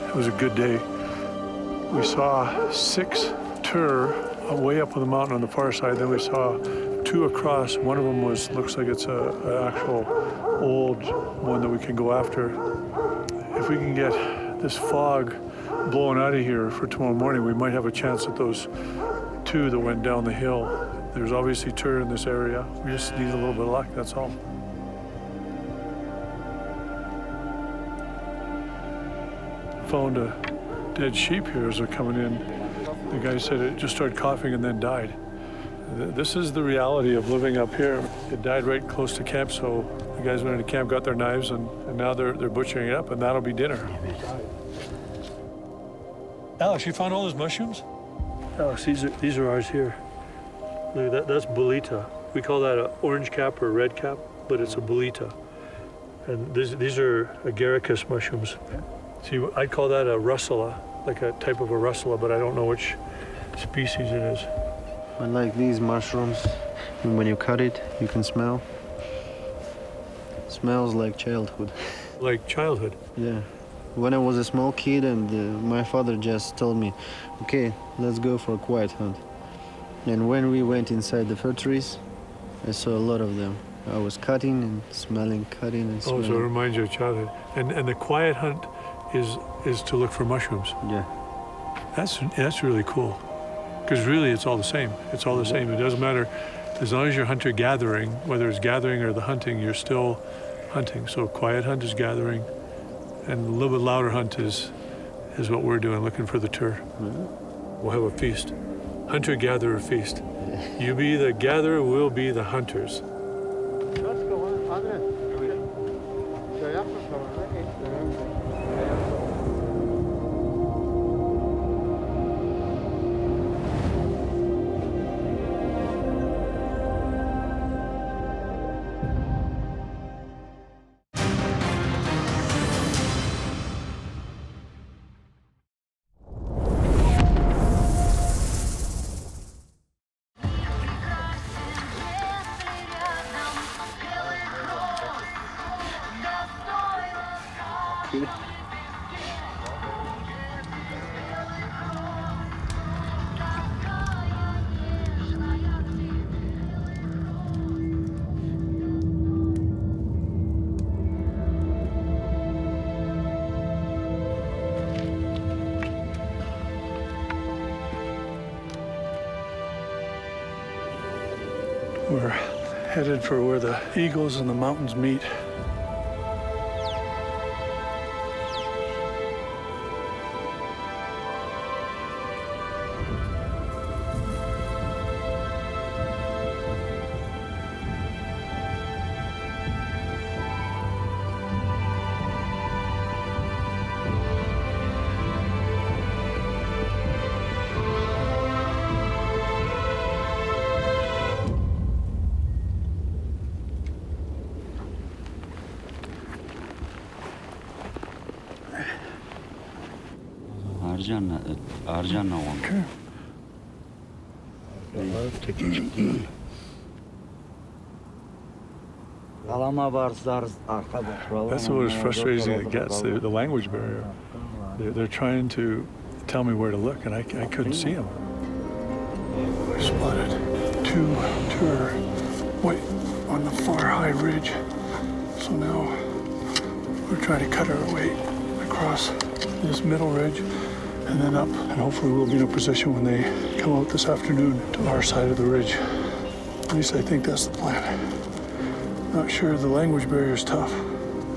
It was a good day. We saw 6 tur way up on the mountain on the far side. Then we saw 2 across. One of them looks like it's an actual old one that we can go after. If we can get this fog blowing out of here for tomorrow morning, we might have a chance at those 2 that went down the hill. There's obviously tur in this area. We just need a little bit of luck, that's all. Found a dead sheep here as they're coming in. The guy said it just started coughing and then died. This is the reality of living up here. It died right close to camp, so the guys went into camp, got their knives, and now they're butchering it up, and that'll be dinner. Alex, you found all those mushrooms? Alex, these are ours here. Look at that, that's bolita. We call that an orange cap or red cap, but it's a bolita. And these are agaricus mushrooms. See, I'd call that a russula, like a type of a russula, but I don't know which species it is. I like these mushrooms. And when you cut it, you can smell. It smells like childhood. Like childhood? Yeah. When I was a small kid and my father just told me, okay, let's go for a quiet hunt. And when we went inside the fir trees, I saw a lot of them. I was cutting and smelling, cutting and smelling. Oh, so it reminds you of childhood. And the quiet hunt is to look for mushrooms. Yeah. That's really cool. Because really, it's all the same. It's all the same. It doesn't matter. As long as you're hunter-gathering, whether it's gathering or the hunting, you're still hunting. So quiet hunt is gathering, and a little bit louder hunt is what we're doing, looking for the tur. We'll have a feast. Hunter-gatherer feast. You be the gatherer, we'll be the hunters. We're headed for where the eagles and the mountains meet. Arjana one. That's what as frustrating as it gets, the language barrier. They're trying to tell me where to look, and I couldn't see them. I spotted two tur wait on the far high ridge. So now we're trying to cut our way across this middle ridge and then up, and hopefully we'll be in a position when they come out this afternoon to our side of the ridge. At least I think that's the plan. Not sure, the language barrier is tough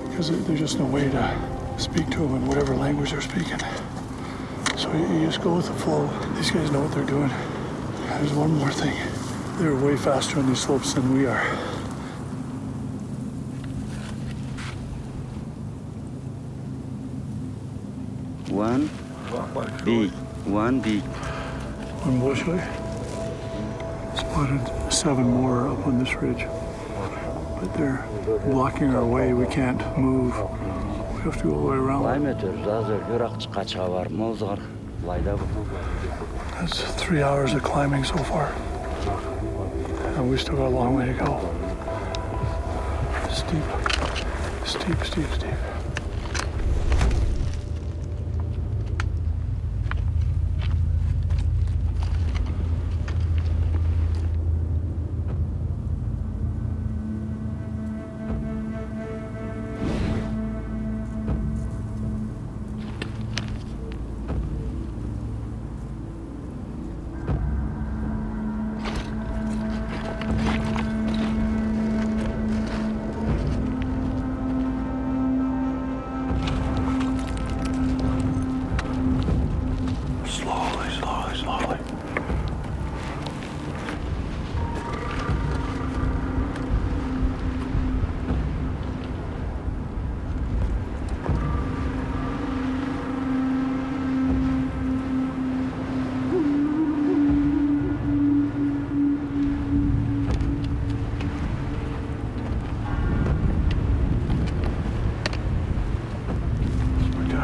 because there's just no way to speak to them in whatever language they're speaking. So you just go with the flow. These guys know what they're doing. There's one more thing. They're way faster on these slopes than we are. One big. One bushway. Spotted 7 more up on this ridge. But they're blocking our way. We can't move. We have to go all the way around. That's 3 hours of climbing so far. And we still got a long way to go. Steep.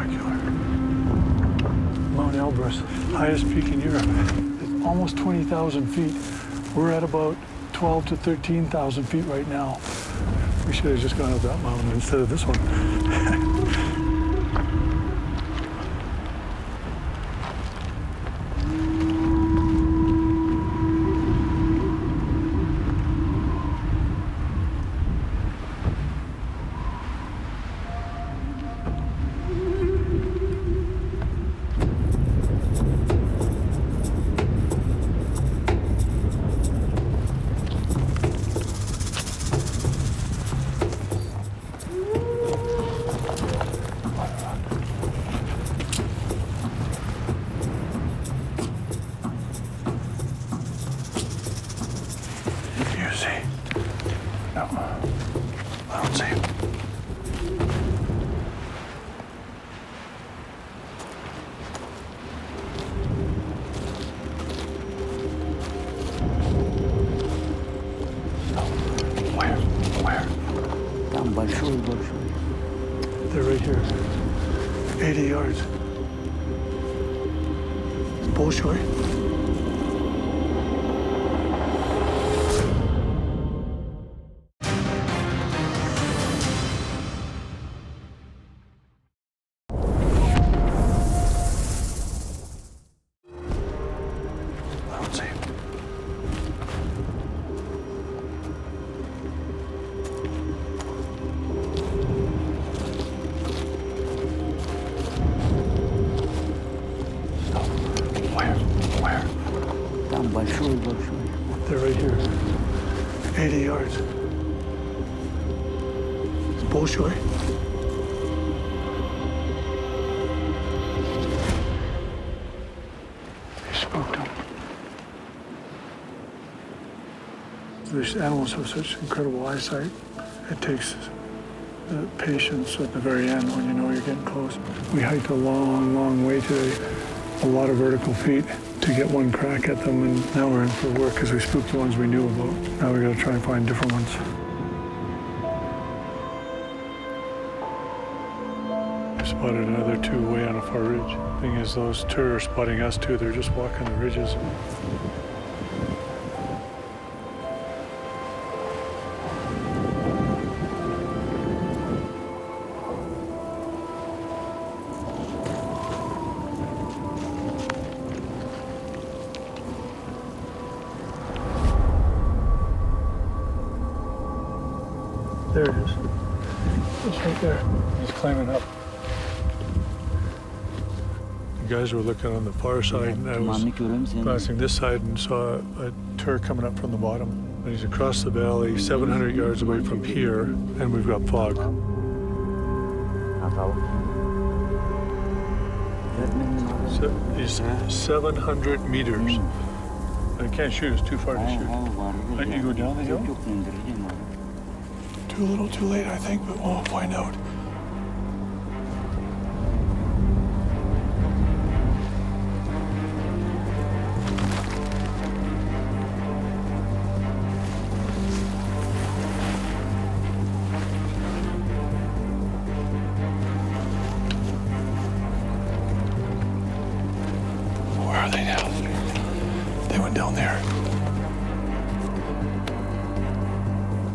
spectacular. Mount Elbrus, highest peak in Europe. It's almost 20,000 feet. We're at about 12 to 13,000 feet right now. We should have just gone up that mountain instead of this one. They're right here. 80 yards. Bolshoi. They're right here. 80 yards. Bolshoi. They spooked them. These animals have such incredible eyesight. It takes patience at the very end when you know you're getting close. We hiked a long, long way today. A lot of vertical feet to get one crack at them, and now we're in for work because we spooked the ones we knew about. Now we got to try and find different ones. I spotted another two way on a far ridge. Thing is, those two are spotting us too. They're just walking the ridges. There it is. It's right there. He's climbing up. The guys were looking on the far side, and I was glancing this side and saw a tour coming up from the bottom. And he's across the valley, 700 yards away from here, and we've got fog. So he's 700 meters. I can't shoot, it's too far to shoot. You go down the hill? Too little, too late, I think, but we'll find out. Where are they now? They went down there.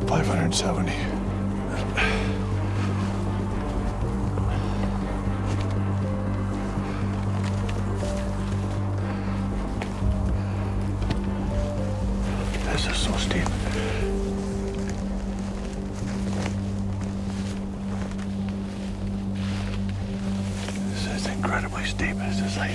570. This is so steep. This is incredibly steep. This is like...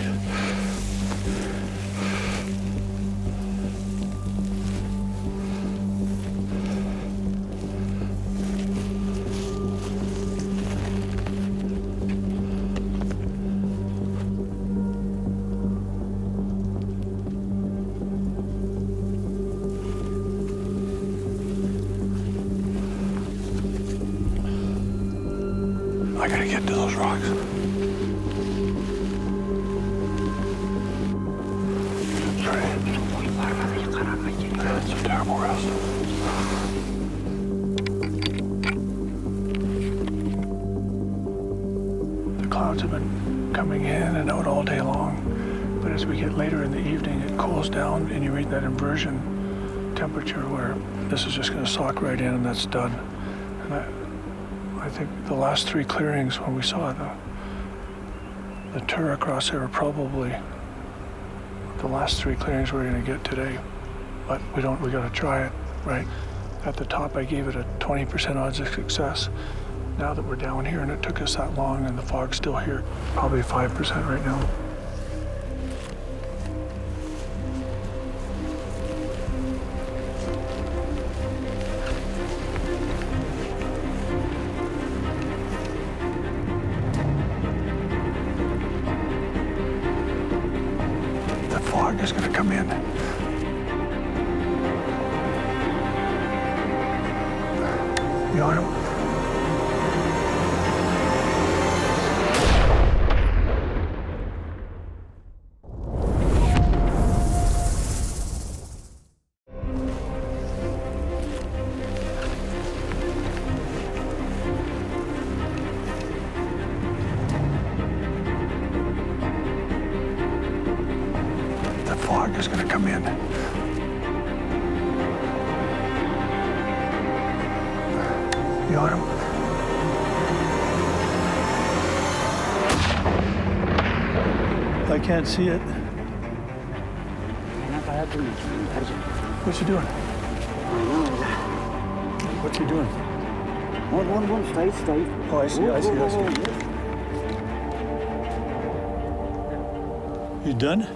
I gotta get to those rocks. Sorry. That's a terrible rest. The clouds have been coming in and out all day long. But as we get later in the evening, it cools down and you reach that inversion temperature where this is just going to sock right in and that's done. And I think the last 3 clearings when we saw the tour across there were probably the last 3 clearings we're going to get today. But we got to try it, right? At the top, I gave it a 20% odds of success. Now that we're down here and it took us that long and the fog's still here, probably 5% right now. The fog is going to come in. You on him? The fog is going to come in. You on him? I can't see it. What's he doing? What's he doing? Stay. Oh, I see. You done?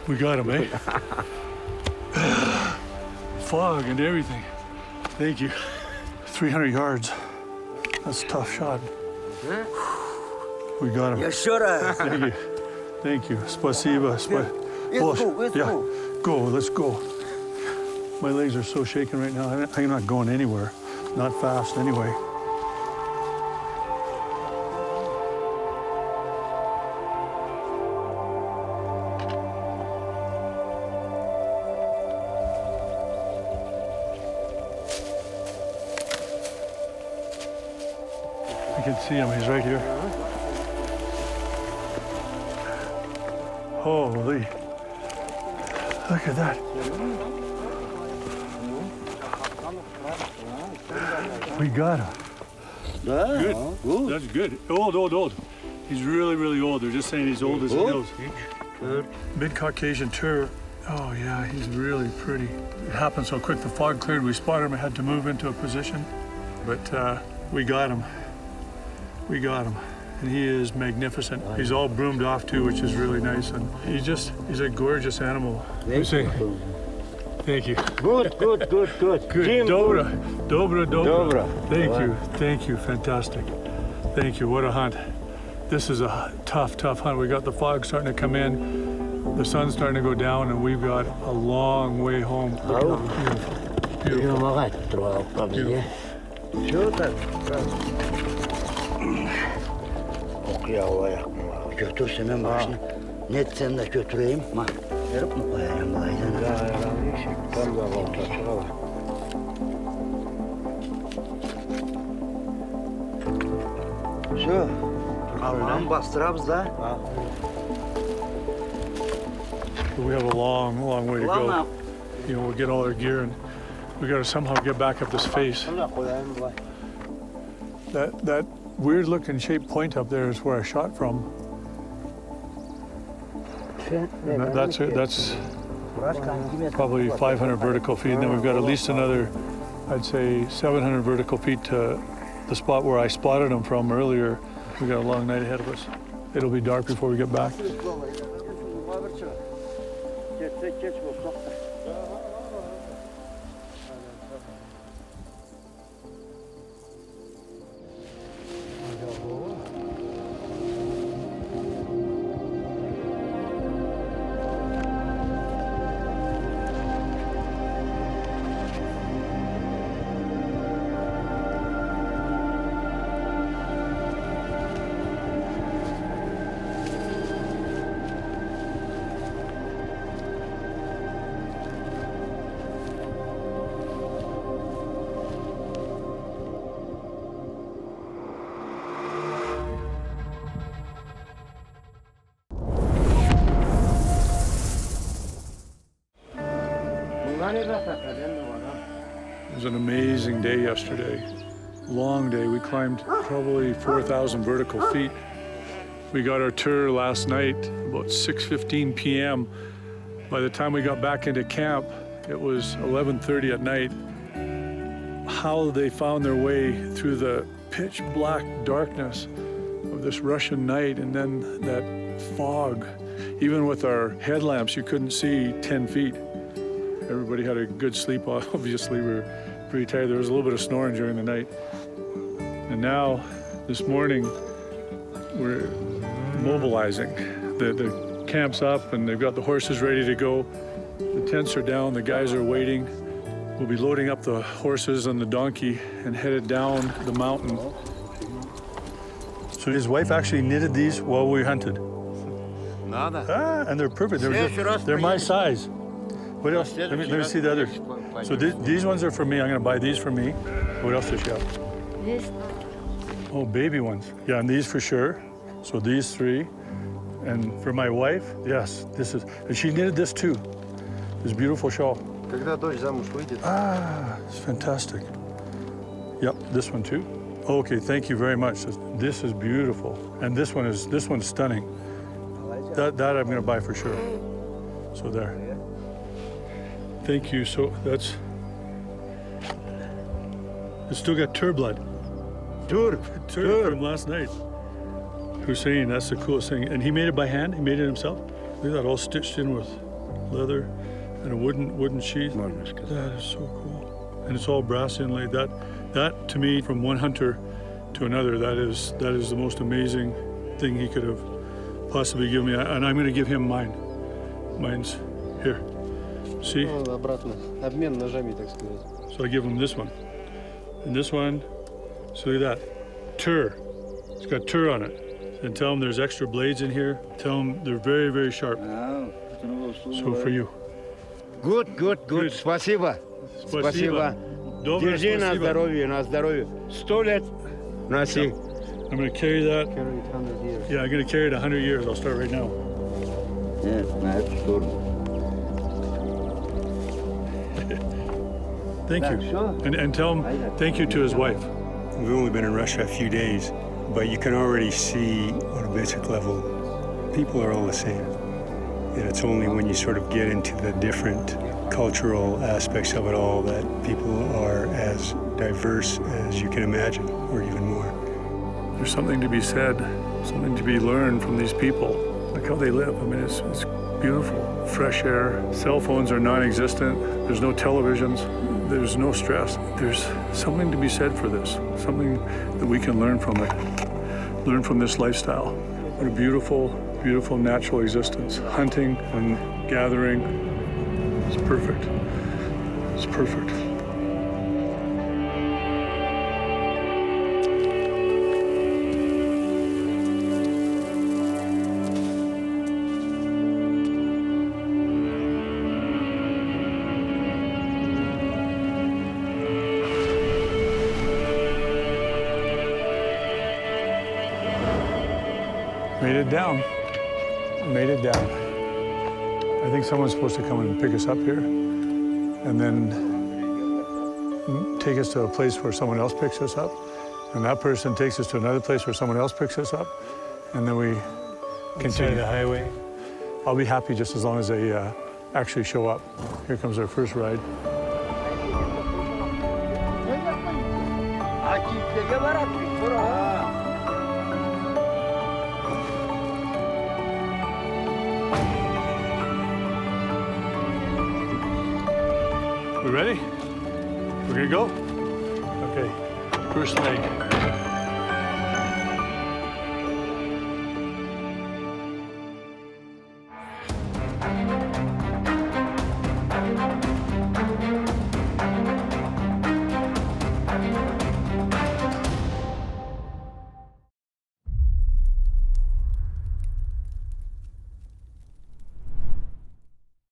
We got him, eh? Fog and everything. Thank you. 300 yards. That's a tough shot. We got him. Yeah, sure. Thank you. Thank you. Spasiba. Go. Let's go. My legs are so shaking right now. I'm not going anywhere. Not fast anyway. I can see him. He's right here. Holy. Look at that. We got him. Good. That's good. Old. He's really old. They're just saying he's old as the hills. Mid-Caucasian tour. Oh, yeah, he's really pretty. It happened so quick. The fog cleared. We spotted him. I had to move into a position. But we got him. And he is magnificent. He's all broomed off too, which is really nice. And he's a gorgeous animal. Thank you. Good. Good. Dobra. Thank you. Fantastic. Thank you. What a hunt. This is a tough hunt. We got the fog starting to come in, the sun's starting to go down, and we've got a long way home. Beautiful. Götürsün en başına. Net sen de götüreyim. Verip mi koyayım burayı? Şu. Allah'ım bastırabız da. We have a long way to go. You know, we'll get all our gear and we got to somehow get back up this face. That weird-looking shaped point up there is where I shot from. And that's probably 500 vertical feet, and then we've got at least another, I'd say, 700 vertical feet to the spot where I spotted him from earlier. We got a long night ahead of us. It'll be dark before we get back. It was an amazing day yesterday. Long day. We climbed probably 4,000 vertical feet. We got our tour last night about 6:15 p.m. By the time we got back into camp, it was 11:30 at night. How they found their way through the pitch black darkness of this Russian night and then that fog. Even with our headlamps, you couldn't see 10 feet. Everybody had a good sleep, obviously. We were pretty tired. There was a little bit of snoring during the night. And now, this morning, we're mobilizing. The camp's up and they've got the horses ready to go. The tents are down, the guys are waiting. We'll be loading up the horses and the donkey and headed down the mountain. So his wife actually knitted these while we hunted. And they're perfect. They're my size. What else? Let me see the others. So these ones are for me. I'm going to buy these for me. What else does she have? This. Oh, baby ones. Yeah, and these for sure. So these 3. And for my wife, yes, this is. And she knitted this too. This beautiful shawl. It's fantastic. Yep, this one too. Okay, thank you very much. This is beautiful. And this one's stunning. That I'm going to buy for sure. So there. Thank you. So it's still got tur blood. Tur from last night. Hussein, that's the coolest thing. And he made it by hand? He made it himself? Look at that, all stitched in with leather and a wooden sheath. That is so cool. And it's all brass inlaid. That to me, from one hunter to another, that is the most amazing thing he could have possibly given me. And I'm going to give him mine. Mine's here. See? So I give him this one. And this one, so look at that. Tur. It's got tur on it. And tell them there's extra blades in here. Tell them they're very, very sharp. So for you. Good. Спасибо. Держи на здоровье. 100 лет носи. I'm going to carry that. Carry it 100 years. Yeah, I'm going to carry it 100 years. I'll start right now. Нет, на эту сторону. Thank you. And tell him thank you to his wife. We've only been in Russia a few days, but you can already see on a basic level, people are all the same. And it's only when you sort of get into the different cultural aspects of it all that people are as diverse as you can imagine, or even more. There's something to be said, something to be learned from these people. Look how they live. I mean, it's beautiful. Fresh air. Cell phones are non-existent. There's no televisions. There's no stress. There's something to be said for this, something that we can learn from it, learn from this lifestyle. What a beautiful, beautiful natural existence. Hunting and gathering. It's perfect. It's perfect. Made it down. I think someone's supposed to come and pick us up here and then take us to a place where someone else picks us up. And that person takes us to another place where someone else picks us up. And then we continue the highway. I'll be happy just as long as they actually show up. Here comes our first ride. We ready? We're gonna go? Okay, first leg.